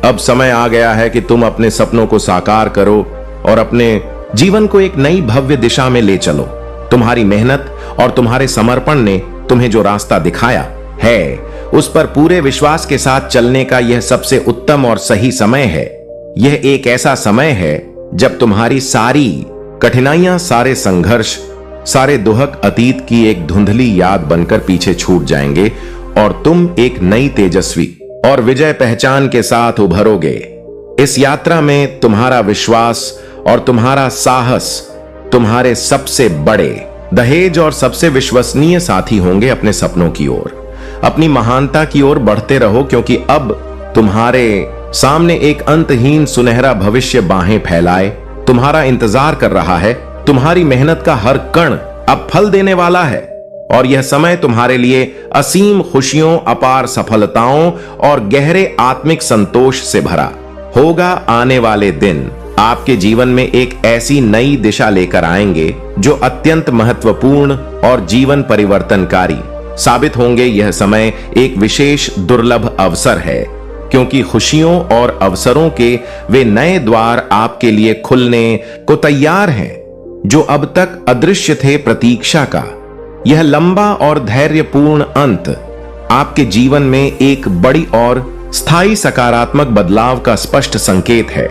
अब समय आ गया है कि तुम अपने सपनों को साकार करो और अपने जीवन को एक नई भव्य दिशा में ले चलो। तुम्हारी मेहनत और तुम्हारे समर्पण ने तुम्हें जो रास्ता दिखाया है, उस पर पूरे विश्वास के साथ चलने का यह सबसे उत्तम और सही समय है। यह एक ऐसा समय है जब तुम्हारी सारी कठिनाइयां, सारे संघर्ष, सारे दुहक अतीत की एक धुंधली याद बनकर पीछे छूट जाएंगे और तुम एक नई तेजस्वी और विजय पहचान के साथ उभरोगे। इस यात्रा में तुम्हारा विश्वास और तुम्हारा साहस तुम्हारे सबसे बड़े दहेज और सबसे विश्वसनीय साथी होंगे। अपने सपनों की ओर, अपनी महानता की ओर बढ़ते रहो, क्योंकि अब तुम्हारे सामने एक अंतहीन सुनहरा भविष्य बाहें फैलाए तुम्हारा इंतजार कर रहा है। तुम्हारी मेहनत का हर कण अब फल देने वाला है और यह समय तुम्हारे लिए असीम खुशियों, अपार सफलताओं और गहरे आत्मिक संतोष से भरा होगा। आने वाले दिन आपके जीवन में एक ऐसी नई दिशा लेकर आएंगे जो अत्यंत महत्वपूर्ण और जीवन परिवर्तनकारी साबित होंगे। यह समय एक विशेष दुर्लभ अवसर है, क्योंकि खुशियों और अवसरों के वे नए द्वार आपके लिए खुलने को तैयार हैं जो अब तक अदृश्य थे। प्रतीक्षा का यह लंबा और धैर्यपूर्ण अंत आपके जीवन में एक बड़ी और स्थायी सकारात्मक बदलाव का स्पष्ट संकेत है।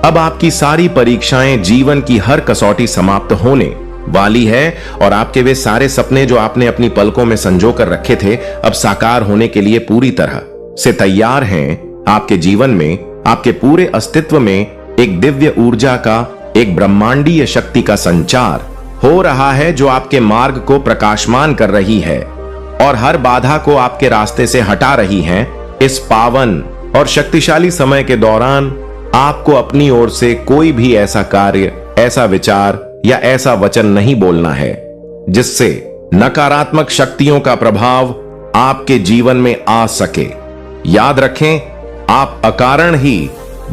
अब आपकी सारी परीक्षाएं, जीवन की हर कसौटी समाप्त होने वाली है और आपके वे सारे सपने जो आपने अपनी पलकों में संजो कर रखे थे, अब साकार होने के लिए पूरी तरह से तैयार हैं। आपके जीवन में, आपके पूरे अस्तित्व में एक दिव्य ऊर्जा का, एक ब्रह्मांडीय शक्ति का संचार हो रहा है जो आपके मार्ग को प्रकाशमान कर रही है और हर बाधा को आपके रास्ते से हटा रही है। इस पावन और शक्तिशाली समय के दौरान आपको अपनी ओर से कोई भी ऐसा कार्य, ऐसा विचार या ऐसा वचन नहीं बोलना है जिससे नकारात्मक शक्तियों का प्रभाव आपके जीवन में आ सके। याद रखें, आप अकारण ही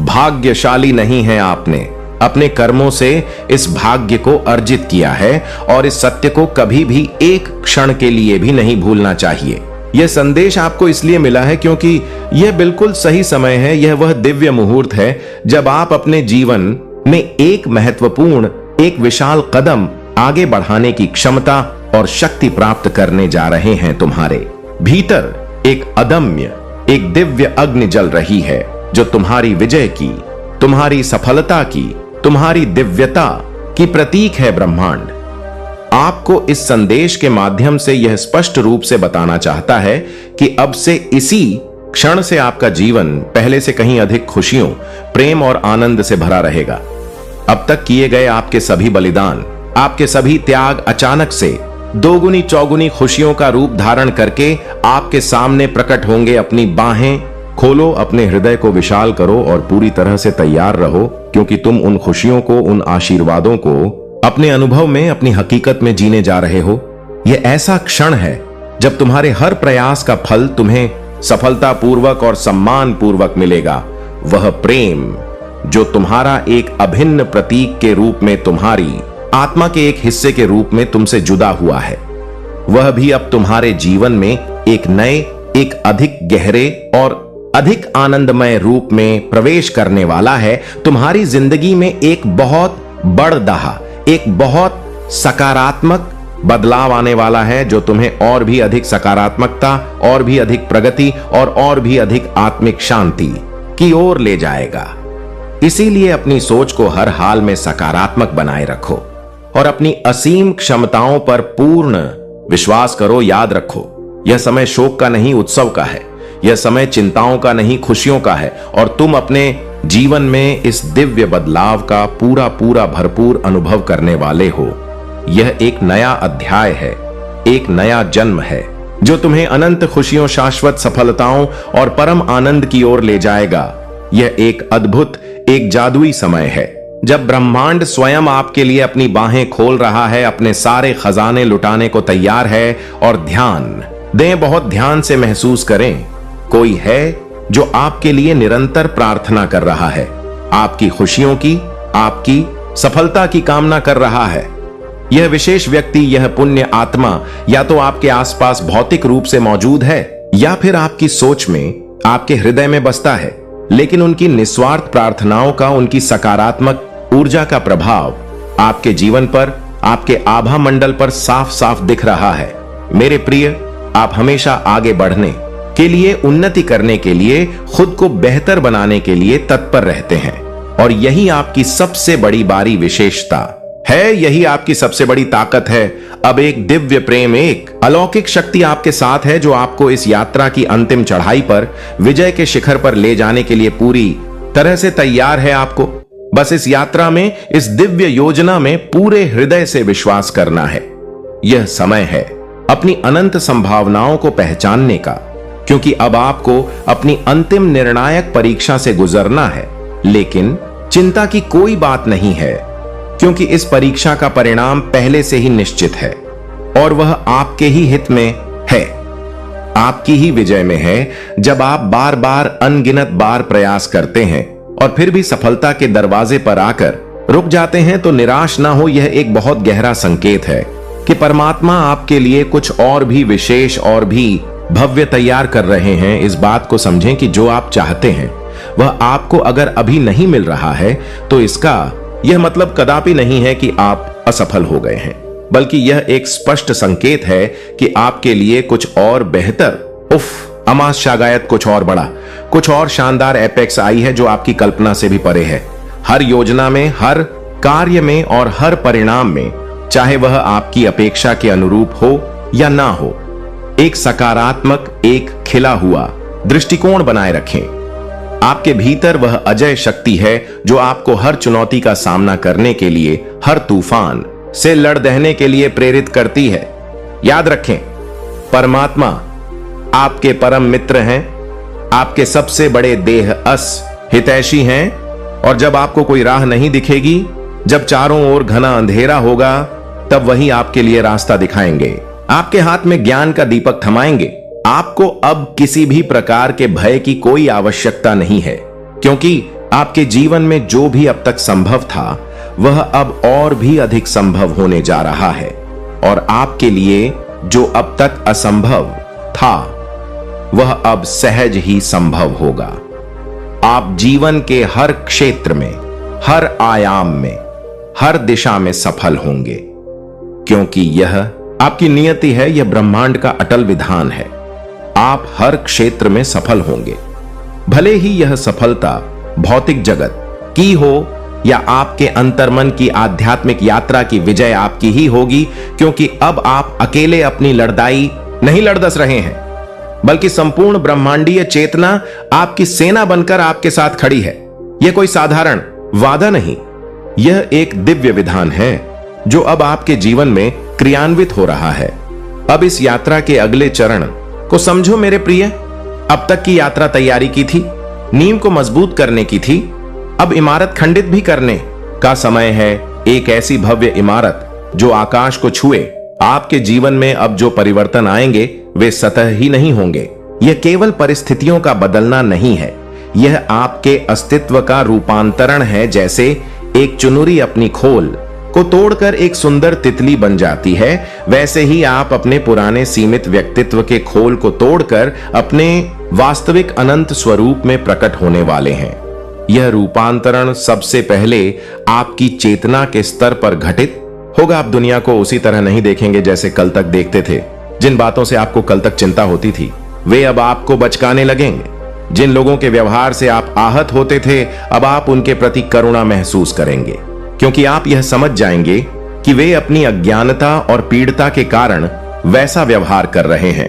भाग्यशाली नहीं हैं। आपने अपने कर्मों से इस भाग्य को अर्जित किया है और इस सत्य को कभी भी एक क्षण के लिए भी नहीं भूलना चाहिए। यह संदेश आपको इसलिए मिला है क्योंकि यह बिल्कुल सही समय है। यह वह दिव्य मुहूर्त है जब आप अपने जीवन में एक महत्वपूर्ण, एक विशाल कदम आगे बढ़ाने की क्षमता और शक्ति प्राप्त करने जा रहे हैं। तुम्हारे भीतर एक अदम्य, एक दिव्य अग्नि जल रही है जो तुम्हारी विजय की, तुम्हारी सफलता की, तुम्हारी दिव्यता की प्रतीक है। ब्रह्मांड आपको इस संदेश के माध्यम से यह स्पष्ट रूप से बताना चाहता है कि अब से इसी क्षण से आपका जीवन पहले से कहीं अधिक खुशियों, प्रेम और आनंद से भरा रहेगा। अब तक किए गए आपके सभी बलिदान, आपके सभी त्याग अचानक से दोगुनी चौगुनी खुशियों का रूप धारण करके आपके सामने प्रकट होंगे। अपनी बाहें खोलो, अपने हृदय को विशाल करो और पूरी तरह से तैयार रहो, क्योंकि तुम उन खुशियों को, उन आशीर्वादों को अपने अनुभव में, अपनी हकीकत में जीने जा रहे हो। यह ऐसा क्षण है जब तुम्हारे हर प्रयास का फल तुम्हें सफलतापूर्वक और सम्मान पूर्वक मिलेगा। वह प्रेम जो तुम्हारा एक अभिन्न प्रतीक के रूप में, तुम्हारी आत्मा के एक हिस्से के रूप में तुमसे जुदा हुआ है, वह भी अब तुम्हारे जीवन में एक नए, एक अधिक गहरे और अधिक आनंदमय रूप में प्रवेश करने वाला है। तुम्हारी जिंदगी में एक बहुत बड़दहा, एक बहुत सकारात्मक बदलाव आने वाला है जो तुम्हें और भी अधिक सकारात्मकता, और भी अधिक प्रगति और भी अधिक आत्मिक शांति की ओर ले जाएगा। इसीलिए अपनी सोच को हर हाल में सकारात्मक बनाए रखो और अपनी असीम क्षमताओं पर पूर्ण विश्वास करो। याद रखो, यह समय शोक का नहीं, उत्सव का है। यह समय चिंताओं का नहीं, खुशियों का है और तुम अपने जीवन में इस दिव्य बदलाव का पूरा भरपूर अनुभव करने वाले हो। यह एक नया अध्याय है, एक नया जन्म है जो तुम्हें अनंत खुशियों, शाश्वत सफलताओं और परम आनंद की ओर ले जाएगा। यह एक अद्भुत, एक जादुई समय है जब ब्रह्मांड स्वयं आपके लिए अपनी बाहें खोल रहा है, अपने सारे खजाने लुटाने को तैयार है। और ध्यान दें, बहुत ध्यान से महसूस करें, कोई है जो आपके लिए निरंतर प्रार्थना कर रहा है, आपकी खुशियों की, आपकी सफलता की कामना कर रहा है। यह विशेष व्यक्ति, यह पुण्य आत्मा या तो आपके आसपास भौतिक रूप से मौजूद है या फिर आपकी सोच में, आपके हृदय में बसता है, लेकिन उनकी निस्वार्थ प्रार्थनाओं का, उनकी सकारात्मक ऊर्जा का प्रभाव आपके जीवन पर, आपके आभा मंडल पर साफ साफ दिख रहा है। मेरे प्रिय, आप हमेशा आगे बढ़ने के लिए, उन्नति करने के लिए, खुद को बेहतर बनाने के लिए तत्पर रहते हैं और यही आपकी सबसे बड़ी बारी विशेषता है, यही आपकी सबसे बड़ी ताकत है। अब एक दिव्य प्रेम, एक अलौकिक शक्ति आपके साथ है जो आपको इस यात्रा की अंतिम चढ़ाई पर, विजय के शिखर पर ले जाने के लिए पूरी तरह से तैयार है। आपको बस इस यात्रा में, इस दिव्य योजना में पूरे हृदय से विश्वास करना है। यह समय है अपनी अनंत संभावनाओं को पहचानने का, क्योंकि अब आपको अपनी अंतिम निर्णायक परीक्षा से गुजरना है। लेकिन चिंता की कोई बात नहीं है, क्योंकि इस परीक्षा का परिणाम पहले से ही निश्चित है और वह आपके ही हित में है, आपकी ही विजय में है। जब आप बार बार अनगिनत बार प्रयास करते हैं और फिर भी सफलता के दरवाजे पर आकर रुक जाते हैं, तो निराश ना हो। यह एक बहुत गहरा संकेत है कि परमात्मा आपके लिए कुछ और भी विशेष और भी भव्य तैयार कर रहे हैं। इस बात को समझें कि जो आप चाहते हैं वह आपको अगर अभी नहीं मिल रहा है, तो इसका यह मतलब कदापि नहीं है कि आप असफल हो गए हैं, बल्कि यह एक स्पष्ट संकेत है कि आपके लिए कुछ और बेहतर, अमास शागायत कुछ और बड़ा, कुछ और शानदार एपेक्स आई है जो आपकी कल्पना से भी परे है। हर योजना में, हर कार्य में और हर परिणाम में, चाहे वह आपकी अपेक्षा के अनुरूप हो या ना हो, एक सकारात्मक, एक खिला हुआ दृष्टिकोण बनाए रखें। आपके भीतर वह अजय शक्ति है जो आपको हर चुनौती का सामना करने के लिए, हर तूफान से लड़ दहने के लिए प्रेरित करती है। याद रखें, परमात्मा आपके परम मित्र हैं, आपके सबसे बड़े देह हितैषी हैं, और जब आपको कोई राह नहीं दिखेगी, जब चारों ओर घना अंधेरा होगा, तब वही आपके लिए रास्ता दिखाएंगे, आपके हाथ में ज्ञान का दीपक थमाएंगे। आपको अब किसी भी प्रकार के भय की कोई आवश्यकता नहीं है, क्योंकि आपके जीवन में जो भी अब तक संभव था वह अब और भी अधिक संभव होने जा रहा है, और आपके लिए जो अब तक असंभव था वह अब सहज ही संभव होगा। आप जीवन के हर क्षेत्र में, हर आयाम में, हर दिशा में सफल होंगे, क्योंकि यह आपकी नियति है, यह ब्रह्मांड का अटल विधान है। आप हर क्षेत्र में सफल होंगे, भले ही यह सफलता भौतिक जगत की हो या आपके अंतर्मन की आध्यात्मिक यात्रा की विजय आपकी ही होगी, क्योंकि अब आप अकेले अपनी लड़ाई नहीं लड़दस रहे हैं, बल्कि संपूर्ण ब्रह्मांडीय चेतना आपकी सेना बनकर आपके साथ खड़ी है। यह कोई साधारण वादा नहीं, यह एक दिव्य विधान है जो अब आपके जीवन में क्रियान्वित हो रहा है। अब इस यात्रा के अगले चरण को समझो मेरे प्रिय। अब तक की यात्रा तैयारी की थी, नींव को मजबूत करने की थी, अब इमारत खंडित भी करने का समय है। एक ऐसी भव्य इमारत जो आकाश को छुए। आपके जीवन में अब जो परिवर्तन आएंगे वे सतह ही नहीं होंगे। यह केवल परिस्थितियों का बदलना नहीं है, यह आपके अस्तित्व का रूपांतरण है। जैसे एक चुनरी अपनी खोल को तोड़कर एक सुंदर तितली बन जाती है, वैसे ही आप अपने पुराने सीमित व्यक्तित्व के खोल को तोड़कर अपने वास्तविक अनंत स्वरूप में प्रकट होने वाले हैं। यह रूपांतरण सबसे पहले आपकी चेतना के स्तर पर घटित होगा। आप दुनिया को उसी तरह नहीं देखेंगे जैसे कल तक देखते थे। जिन बातों से आपको कल तक चिंता होती थी वे अब आपको बचकाने लगेंगे। जिन लोगों के व्यवहार से आप आहत होते थे, अब आप उनके प्रति करुणा महसूस करेंगे, क्योंकि आप यह समझ जाएंगे कि वे अपनी अज्ञानता और पीड़ता के कारण वैसा व्यवहार कर रहे हैं।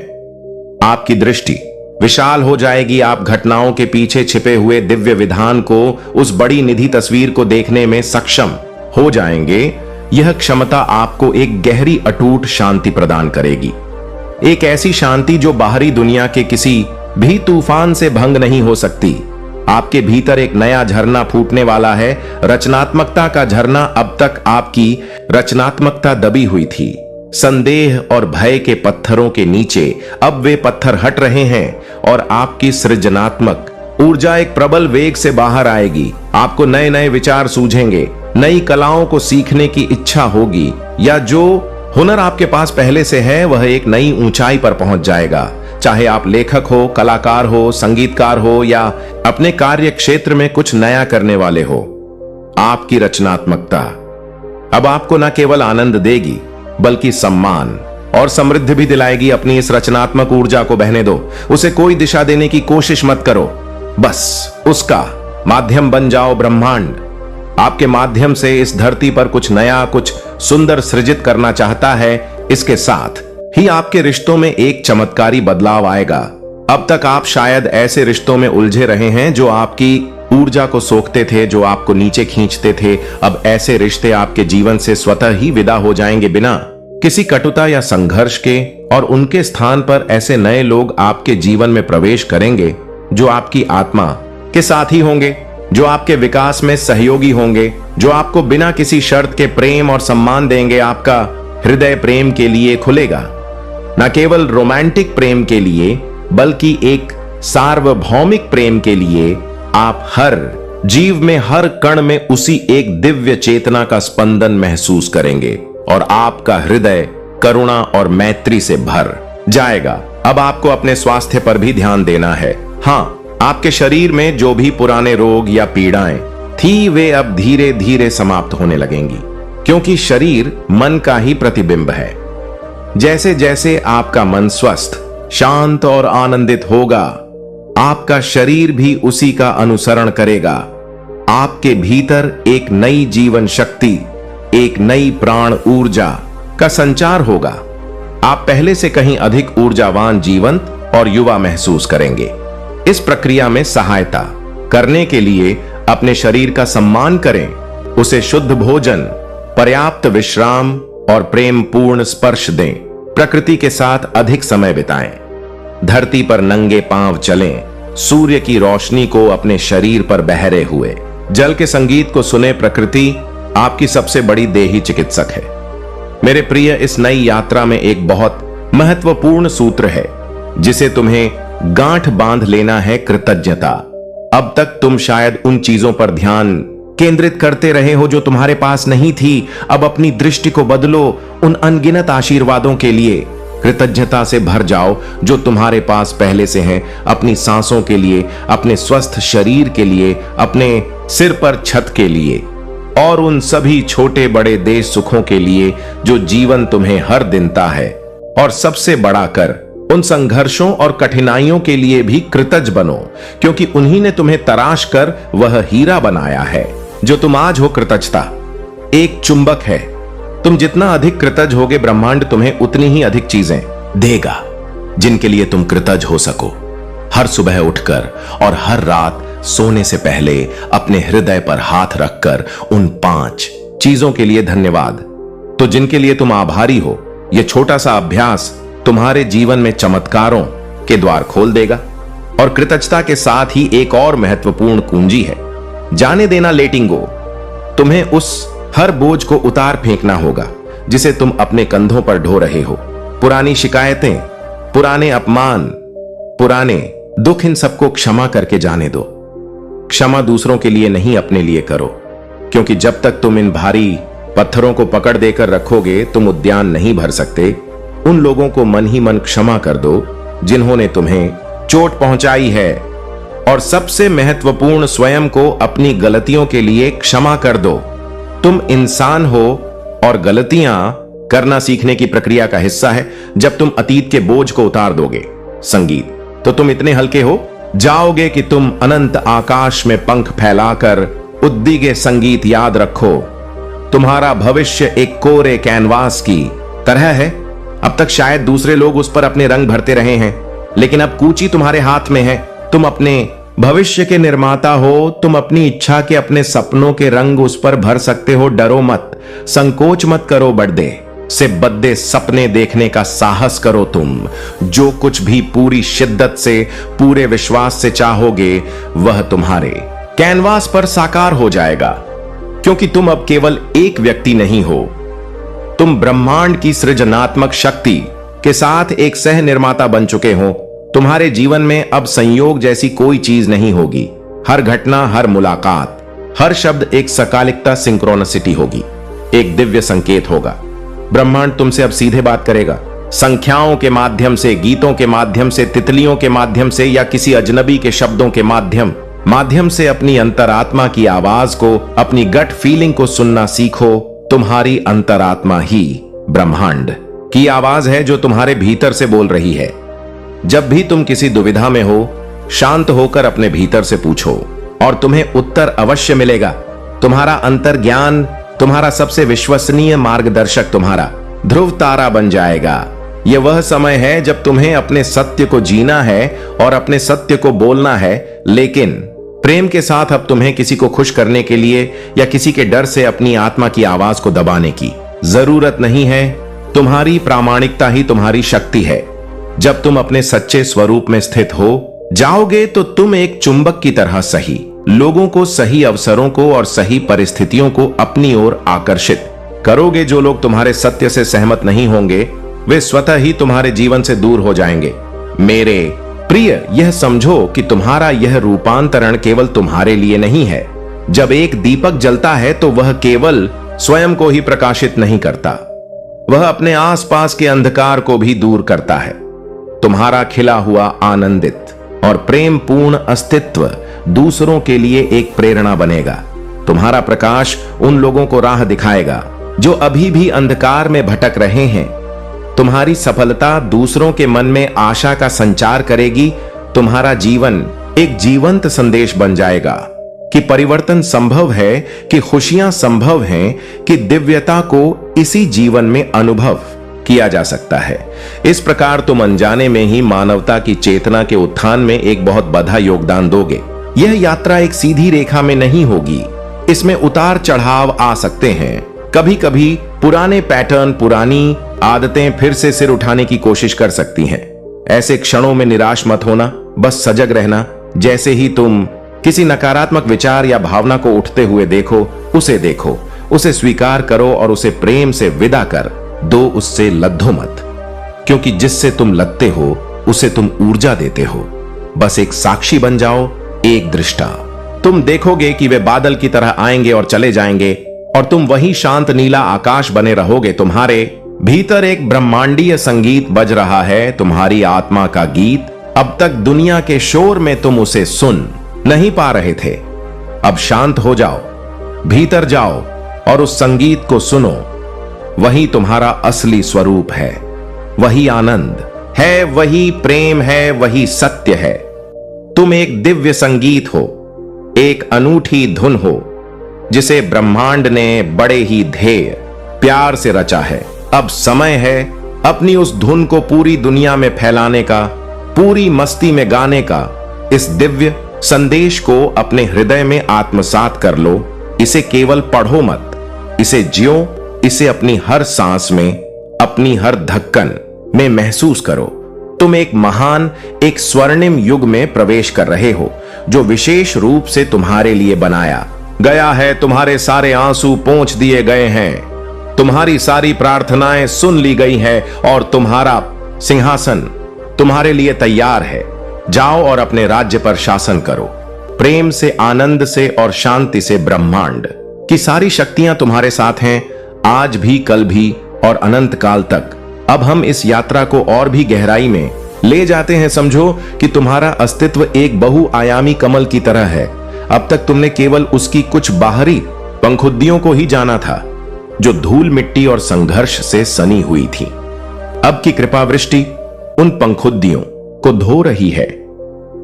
आपकी दृष्टि विशाल हो जाएगी। आप घटनाओं के पीछे छिपे हुए दिव्य विधान को, उस बड़ी निधि तस्वीर को देखने में सक्षम हो जाएंगे। यह क्षमता आपको एक गहरी अटूट शांति प्रदान करेगी, एक ऐसी शांति जो बाहरी दुनिया के किसी भी तूफान से भंग नहीं हो सकती। आपके भीतर एक नया झरना फूटने वाला है, रचनात्मकता का झरना। अब तक आपकी रचनात्मकता दबी हुई थी संदेह और भय के पत्थरों के नीचे, अब वे पत्थर हट रहे हैं और आपकी सृजनात्मक ऊर्जा एक प्रबल वेग से बाहर आएगी। आपको नए नए विचार सूझेंगे, नई कलाओं को सीखने की इच्छा होगी, या जो हुनर आपके पास पहले से है वह एक नई ऊंचाई पर पहुंच जाएगा। चाहे आप लेखक हो, कलाकार हो, संगीतकार हो, या अपने कार्य क्षेत्र में कुछ नया करने वाले हो, आपकी रचनात्मकता अब आपको न केवल आनंद देगी बल्कि सम्मान और समृद्धि भी दिलाएगी। अपनी इस रचनात्मक ऊर्जा को बहने दो, उसे कोई दिशा देने की कोशिश मत करो, बस उसका माध्यम बन जाओ। ब्रह्मांड आपके माध्यम से इस धरती पर कुछ नया, कुछ सुंदर सृजित करना चाहता है। इसके साथ ही आपके रिश्तों में एक चमत्कारी बदलाव आएगा। अब तक आप शायद ऐसे रिश्तों में उलझे रहे हैं जो आपकी ऊर्जा को सोखते थे, जो आपको नीचे खींचते थे। अब ऐसे रिश्ते आपके जीवन से स्वतः ही विदा हो जाएंगे बिना किसी कटुता या संघर्ष के, और उनके स्थान पर ऐसे नए लोग आपके जीवन में प्रवेश करेंगे जो आपकी आत्मा के साथी होंगे, जो आपके विकास में सहयोगी होंगे, जो आपको बिना किसी शर्त के प्रेम और सम्मान देंगे। आपका हृदय प्रेम के लिए खुलेगा, न केवल रोमांटिक प्रेम के लिए बल्कि एक सार्वभौमिक प्रेम के लिए। आप हर जीव में, हर कण में उसी एक दिव्य चेतना का स्पंदन महसूस करेंगे और आपका हृदय करुणा और मैत्री से भर जाएगा। अब आपको अपने स्वास्थ्य पर भी ध्यान देना है। हाँ, आपके शरीर में जो भी पुराने रोग या पीड़ाएं थी वे अब धीरे धीरे समाप्त होने लगेंगी, क्योंकि शरीर मन का ही प्रतिबिंब है। जैसे जैसे आपका मन स्वस्थ, शांत और आनंदित होगा, आपका शरीर भी उसी का अनुसरण करेगा। आपके भीतर एक नई जीवन शक्ति, एक नई प्राण ऊर्जा का संचार होगा। आप पहले से कहीं अधिक ऊर्जावान, जीवंत और युवा महसूस करेंगे। इस प्रक्रिया में सहायता करने के लिए अपने शरीर का सम्मान करें, उसे शुद्ध भोजन, पर्याप्त विश्राम और प्रेम पूर्ण स्पर्श दें। प्रकृति के साथ अधिक समय बिताएं, धरती पर नंगे पांव चलें, सूर्य की रोशनी को अपने शरीर पर बहरे हुए जल के संगीत को सुने। प्रकृति आपकी सबसे बड़ी देही चिकित्सक है। मेरे प्रिय, इस नई यात्रा में एक बहुत महत्वपूर्ण सूत्र है जिसे तुम्हें गांठ बांध लेना है: कृतज्ञता। अब तक तुम शायद उन चीजों पर ध्यान केंद्रित करते रहे हो जो तुम्हारे पास नहीं थी। अब अपनी दृष्टि को बदलो, उन अनगिनत आशीर्वादों के लिए कृतज्ञता से भर जाओ जो तुम्हारे पास पहले से हैं। अपनी सांसों के लिए, अपने स्वस्थ शरीर के लिए, अपने सिर पर छत के लिए और उन सभी छोटे बड़े देश सुखों के लिए जो जीवन तुम्हें हर देता है। और सबसे बड़ा कर उन संघर्षों और कठिनाइयों के लिए भी कृतज्ञ बनो, क्योंकि उन्हीं ने तुम्हें तराश कर वह हीरा बनाया है जो तुम आज हो। कृतज्ञता एक चुंबक है। तुम जितना अधिक कृतज्ञ होगे, ब्रह्मांड तुम्हें उतनी ही अधिक चीजें देगा जिनके लिए तुम कृतज्ञ हो सको। हर सुबह उठकर और हर रात सोने से पहले अपने हृदय पर हाथ रखकर उन 5 चीजों के लिए धन्यवाद तो जिनके लिए तुम आभारी हो। यह छोटा सा अभ्यास तुम्हारे जीवन में चमत्कारों के द्वार खोल देगा। और कृतज्ञता के साथ ही एक और महत्वपूर्ण कुंजी है, जाने देना, लेटिंग गो। तुम्हें उस हर बोझ को उतार फेंकना होगा जिसे तुम अपने कंधों पर ढो रहे हो। पुरानी शिकायतें, पुराने अपमान, पुराने दुख, इन सबको क्षमा करके जाने दो। क्षमा दूसरों के लिए नहीं, अपने लिए करो, क्योंकि जब तक तुम इन भारी पत्थरों को पकड़ देकर रखोगे तुम उद्यान नहीं भर सकते। उन लोगों को मन ही मन क्षमा कर दो जिन्होंने तुम्हें चोट पहुंचाई है। और सबसे महत्वपूर्ण, स्वयं को अपनी गलतियों के लिए क्षमा कर दो। तुम इंसान हो और गलतियां करना सीखने की प्रक्रिया का हिस्सा है। जब तुम अतीत के बोझ को उतार दोगे संगीत, तो तुम इतने हल्के हो जाओगे कि तुम अनंत आकाश में पंख फैलाकर उद्दीगे। संगीत याद रखो, तुम्हारा भविष्य एक कोरे कैनवास की तरह है। अब तक शायद दूसरे लोग उस पर अपने रंग भरते रहे हैं, लेकिन अब कूची तुम्हारे हाथ में है। तुम अपने भविष्य के निर्माता हो। तुम अपनी इच्छा के, अपने सपनों के रंग उस पर भर सकते हो। डरो मत, संकोच मत करो, बड़े से बद्दे सपने देखने का साहस करो। तुम जो कुछ भी पूरी शिद्दत से, पूरे विश्वास से चाहोगे वह तुम्हारे कैनवास पर साकार हो जाएगा, क्योंकि तुम अब केवल एक व्यक्ति नहीं हो। तुम ब्रह्मांड की सृजनात्मक शक्ति के साथ एक सह निर्माता बन चुके हो। तुम्हारे जीवन में अब संयोग जैसी कोई चीज नहीं होगी। हर घटना, हर मुलाकात हर शब्द एक सकालिकता सिंक्रोनिसिटी होगी, एक दिव्य संकेत होगा। ब्रह्मांड तुमसे अब सीधे बात करेगा, संख्याओं के माध्यम से, गीतों के माध्यम से, तितलियों के माध्यम से, या किसी अजनबी के शब्दों के माध्यम से अपनी अंतरात्मा की आवाज को, अपनी गट फीलिंग को सुनना सीखो। तुम्हारी अंतरात्मा ही ब्रह्मांड की आवाज है जो तुम्हारे भीतर से बोल रही है। जब भी तुम किसी दुविधा में हो, शांत होकर अपने भीतर से पूछो और तुम्हें उत्तर अवश्य मिलेगा। तुम्हारा अंतर्ज्ञान, तुम्हारा सबसे विश्वसनीय मार्गदर्शक, तुम्हारा ध्रुव तारा बन जाएगा। यह वह समय है जब तुम्हें अपने सत्य को जीना है और अपने सत्य को बोलना है, लेकिन प्रेम के साथ। अब तुम्हें किसी को खुश करने के लिए या किसी के डर से अपनी आत्मा की आवाज को दबाने की जरूरत नहीं है। तुम्हारी प्रामाणिकता ही तुम्हारी शक्ति है। जब तुम अपने सच्चे स्वरूप में स्थित हो जाओगे तो तुम एक चुंबक की तरह सही लोगों को, सही अवसरों को और सही परिस्थितियों को अपनी ओर आकर्षित करोगे। जो लोग तुम्हारे सत्य से सहमत नहीं होंगे वे स्वतः ही तुम्हारे जीवन से दूर हो जाएंगे। मेरे प्रिय, यह समझो कि तुम्हारा यह रूपांतरण केवल तुम्हारे लिए नहीं है। जब एक दीपक जलता है तो वह केवल स्वयं को ही प्रकाशित नहीं करता, वह अपने आसपास के अंधकार को भी दूर करता है। तुम्हारा खिला हुआ आनंदित और प्रेम पूर्ण अस्तित्व दूसरों के लिए एक प्रेरणा बनेगा। तुम्हारा प्रकाश उन लोगों को राह दिखाएगा जो अभी भी अंधकार में भटक रहे हैं। तुम्हारी सफलता दूसरों के मन में आशा का संचार करेगी। तुम्हारा जीवन एक जीवंत संदेश बन जाएगा कि परिवर्तन संभव है, कि खुशियां संभव हैं, कि दिव्यता को इसी जीवन में अनुभव किया जा सकता है। इस प्रकार तुम अनजाने में ही मानवता की चेतना के उत्थान में एक बहुत बड़ा योगदान दोगे। यह यात्रा एक सीधी रेखा में नहीं होगी, इसमें उतार चढ़ाव आ सकते हैं। कभी कभी पुराने पैटर्न, पुरानी आदतें फिर से सिर उठाने की कोशिश कर सकती हैं। ऐसे क्षणों में निराश मत होना, बस सजग रहना। जैसे ही तुम किसी नकारात्मक विचार या भावना को उठते हुए देखो, उसे स्वीकार करो और उसे प्रेम से विदा कर दो। उससे लद्दो मत, क्योंकि जिससे तुम लदते हो उसे तुम ऊर्जा देते हो। बस एक साक्षी बन जाओ, एक दृष्टा। तुम देखोगे कि वे बादल की तरह आएंगे और चले जाएंगे और तुम वही शांत नीला आकाश बने रहोगे। तुम्हारे भीतर एक ब्रह्मांडीय संगीत बज रहा है, तुम्हारी आत्मा का गीत। अब तक दुनिया के शोर में तुम उसे सुन नहीं पा रहे थे। अब शांत हो जाओ, भीतर जाओ और उस संगीत को सुनो। वही तुम्हारा असली स्वरूप है, वही आनंद है, वही प्रेम है, वही सत्य है। तुम एक दिव्य संगीत हो, एक अनूठी धुन हो, जिसे ब्रह्मांड ने बड़े ही ध्येय प्यार से रचा है। अब समय है अपनी उस धुन को पूरी दुनिया में फैलाने का, पूरी मस्ती में गाने का। इस दिव्य संदेश को अपने हृदय में आत्मसात कर लो। इसे केवल पढ़ो मत, इसे जियो। इसे अपनी हर सांस में, अपनी हर धक्कन में महसूस करो। तुम एक महान, एक स्वर्णिम युग में प्रवेश कर रहे हो, जो विशेष रूप से तुम्हारे लिए बनाया गया है। तुम्हारे सारे आंसू पोंछ दिए गए हैं, तुम्हारी सारी प्रार्थनाएं सुन ली गई हैं और तुम्हारा सिंहासन तुम्हारे लिए तैयार है। जाओ और अपने राज्य पर शासन करो, प्रेम से, आनंद से और शांति से। ब्रह्मांड की सारी शक्तियां तुम्हारे साथ हैं, आज भी, कल भी और अनंत काल तक। अब हम इस यात्रा को और भी गहराई में ले जाते हैं। समझो कि तुम्हारा अस्तित्व एक बहुआयामी कमल की तरह है। अब तक तुमने केवल उसकी कुछ बाहरी पंखुद्दियों को ही जाना था, जो धूल मिट्टी और संघर्ष से सनी हुई थी। अब की कृपा वृष्टि उन पंखुद्दियों को धो रही है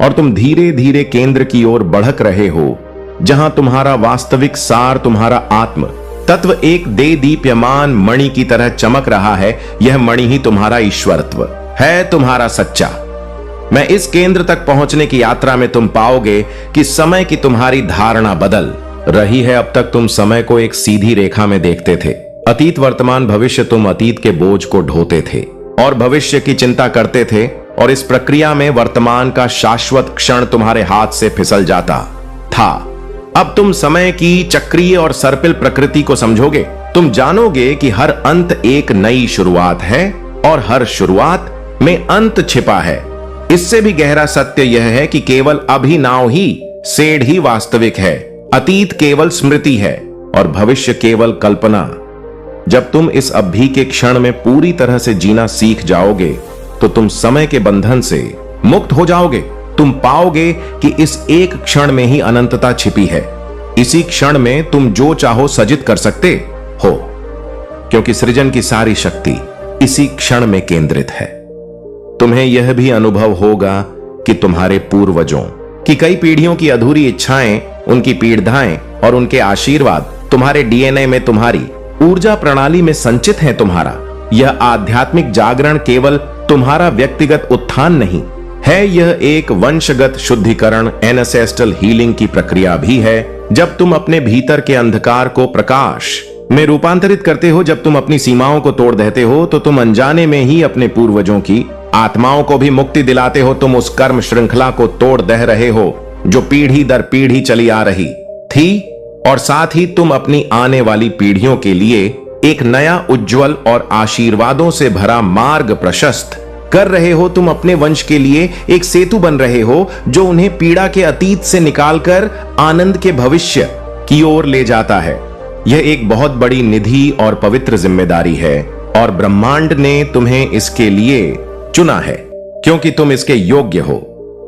और तुम धीरे धीरे केंद्र की ओर बढ़क रहे हो, जहां तुम्हारा वास्तविक सार, तुम्हारा आत्म तत्व एक दे दीप्यमान मणि की तरह चमक रहा है। यह मणि ही तुम्हारा ईश्वरत्व है, तुम्हारा सच्चा। मैं इस केंद्र तक पहुंचने की यात्रा में तुम पाओगे कि समय की तुम्हारी धारणा बदल रही है। अब तक तुम समय को एक सीधी रेखा में देखते थे। अतीत, वर्तमान, भविष्य। तुम अतीत के बोझ को ढोते थे और भविष्य की चिंता करते थे, और इस प्रक्रिया में वर्तमान का शाश्वत क्षण तुम्हारे हाथ से फिसल जाता था। अब तुम समय की चक्रीय और सर्पिल प्रकृति को समझोगे। तुम जानोगे कि हर अंत एक नई शुरुआत है और हर शुरुआत में अंत छिपा है। इससे भी गहरा सत्य यह है कि केवल अभिनव ही सेड ही वास्तविक है। अतीत केवल स्मृति है और भविष्य केवल कल्पना। जब तुम इस अभी के क्षण में पूरी तरह से जीना सीख जाओगे तो तुम समय के बंधन से मुक्त हो जाओगे। तुम पाओगे कि इस एक क्षण में ही अनंतता छिपी है। इसी क्षण में तुम जो चाहो सजित कर सकते हो, क्योंकि सृजन की सारी शक्ति इसी क्षण में केंद्रित है। तुम्हें यह भी अनुभव होगा कि तुम्हारे पूर्वजों की कई पीढ़ियों की अधूरी इच्छाएं, उनकी पीड़ाएं और उनके आशीर्वाद तुम्हारे डीएनए में, तुम्हारी ऊर्जा प्रणाली में संचित हैं। तुम्हारा यह आध्यात्मिक जागरण केवल तुम्हारा व्यक्तिगत उत्थान नहीं है, यह एक वंशगत शुद्धिकरण, एनेसेस्ट्रल हीलिंग की प्रक्रिया भी है। जब तुम अपने भीतर के अंधकार को प्रकाश में रूपांतरित करते हो, जब तुम अपनी सीमाओं को तोड़ देते हो, तो तुम अनजाने में ही अपने पूर्वजों की आत्माओं को भी मुक्ति दिलाते हो। तुम उस कर्म श्रृंखला को तोड़ दे रहे हो जो पीढ़ी दर पीढ़ी चली आ रही थी, और साथ ही तुम अपनी आने वाली पीढ़ियों के लिए एक नया उज्जवल और आशीर्वादों से भरा मार्ग प्रशस्त कर रहे हो। तुम अपने वंश के लिए एक सेतु बन रहे हो जो उन्हें पीड़ा के अतीत से निकालकर आनंद के भविष्य की ओर ले जाता है। यह एक बहुत बड़ी निधि और पवित्र जिम्मेदारी है, और ब्रह्मांड ने तुम्हें इसके लिए चुना है क्योंकि तुम इसके योग्य हो।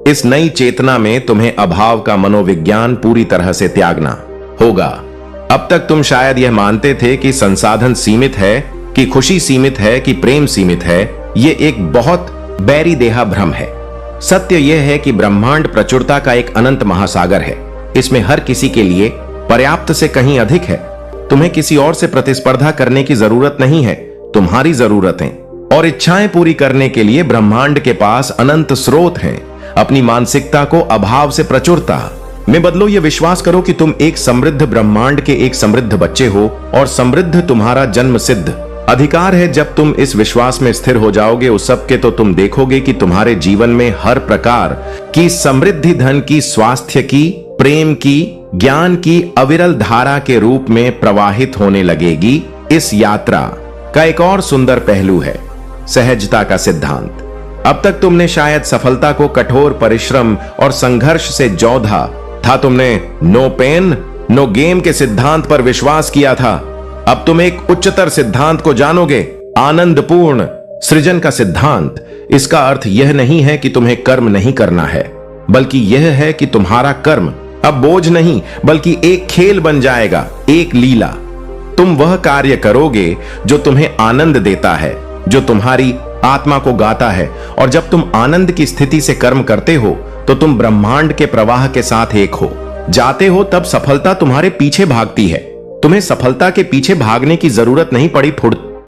इस नई चेतना में तुम्हें अभाव का मनोविज्ञान पूरी तरह से त्यागना होगा। अब तक तुम शायद यह मानते थे कि संसाधन सीमित है, कि खुशी सीमित है, कि प्रेम सीमित है। यह एक बहुत बैरी देहा भ्रम है। सत्य यह है कि ब्रह्मांड प्रचुरता का एक अनंत महासागर है। इसमें हर किसी के लिए पर्याप्त से कहीं अधिक है। तुम्हें किसी और से प्रतिस्पर्धा करने की जरूरत नहीं है। तुम्हारी जरूरतें और इच्छाएं पूरी करने के लिए ब्रह्मांड के पास अनंत स्रोत हैं। अपनी मानसिकता को अभाव से प्रचुरता में बदलो। यह विश्वास करो कि तुम एक समृद्ध ब्रह्मांड के एक समृद्ध बच्चे हो, और समृद्ध तुम्हारा जन्म सिद्ध अधिकार है। जब तुम इस विश्वास में स्थिर हो जाओगे उस सब के, तो तुम देखोगे कि तुम्हारे जीवन में हर प्रकार की समृद्धि धन की, स्वास्थ्य की, प्रेम की, ज्ञान की अविरल धारा के रूप में प्रवाहित होने लगेगी। इस यात्रा का एक और सुंदर पहलू है सहजता का सिद्धांत। अब तक तुमने शायद सफलता को कठोर परिश्रम और संघर्ष से जोधा था। तुमने नो पेन नो गेम के सिद्धांत पर विश्वास किया था। अब तुम एक उच्चतर सिद्धांत को जानोगे, आनंदपूर्ण सृजन का सिद्धांत। इसका अर्थ यह नहीं है कि तुम्हें कर्म नहीं करना है, बल्कि यह है कि तुम्हारा कर्म अब बोझ नहीं बल्कि एक खेल बन जाएगा, एक लीला। तुम वह कार्य करोगे जो तुम्हें आनंद देता है, जो तुम्हारी आत्मा को गाता है। और जब तुम आनंद की स्थिति से कर्म करते हो तो तुम ब्रह्मांड के प्रवाह के साथ एक हो जाते हो। तब सफलता तुम्हारे पीछे भागती है। तुम्हें सफलता के पीछे भागने की जरूरत नहीं पड़ी।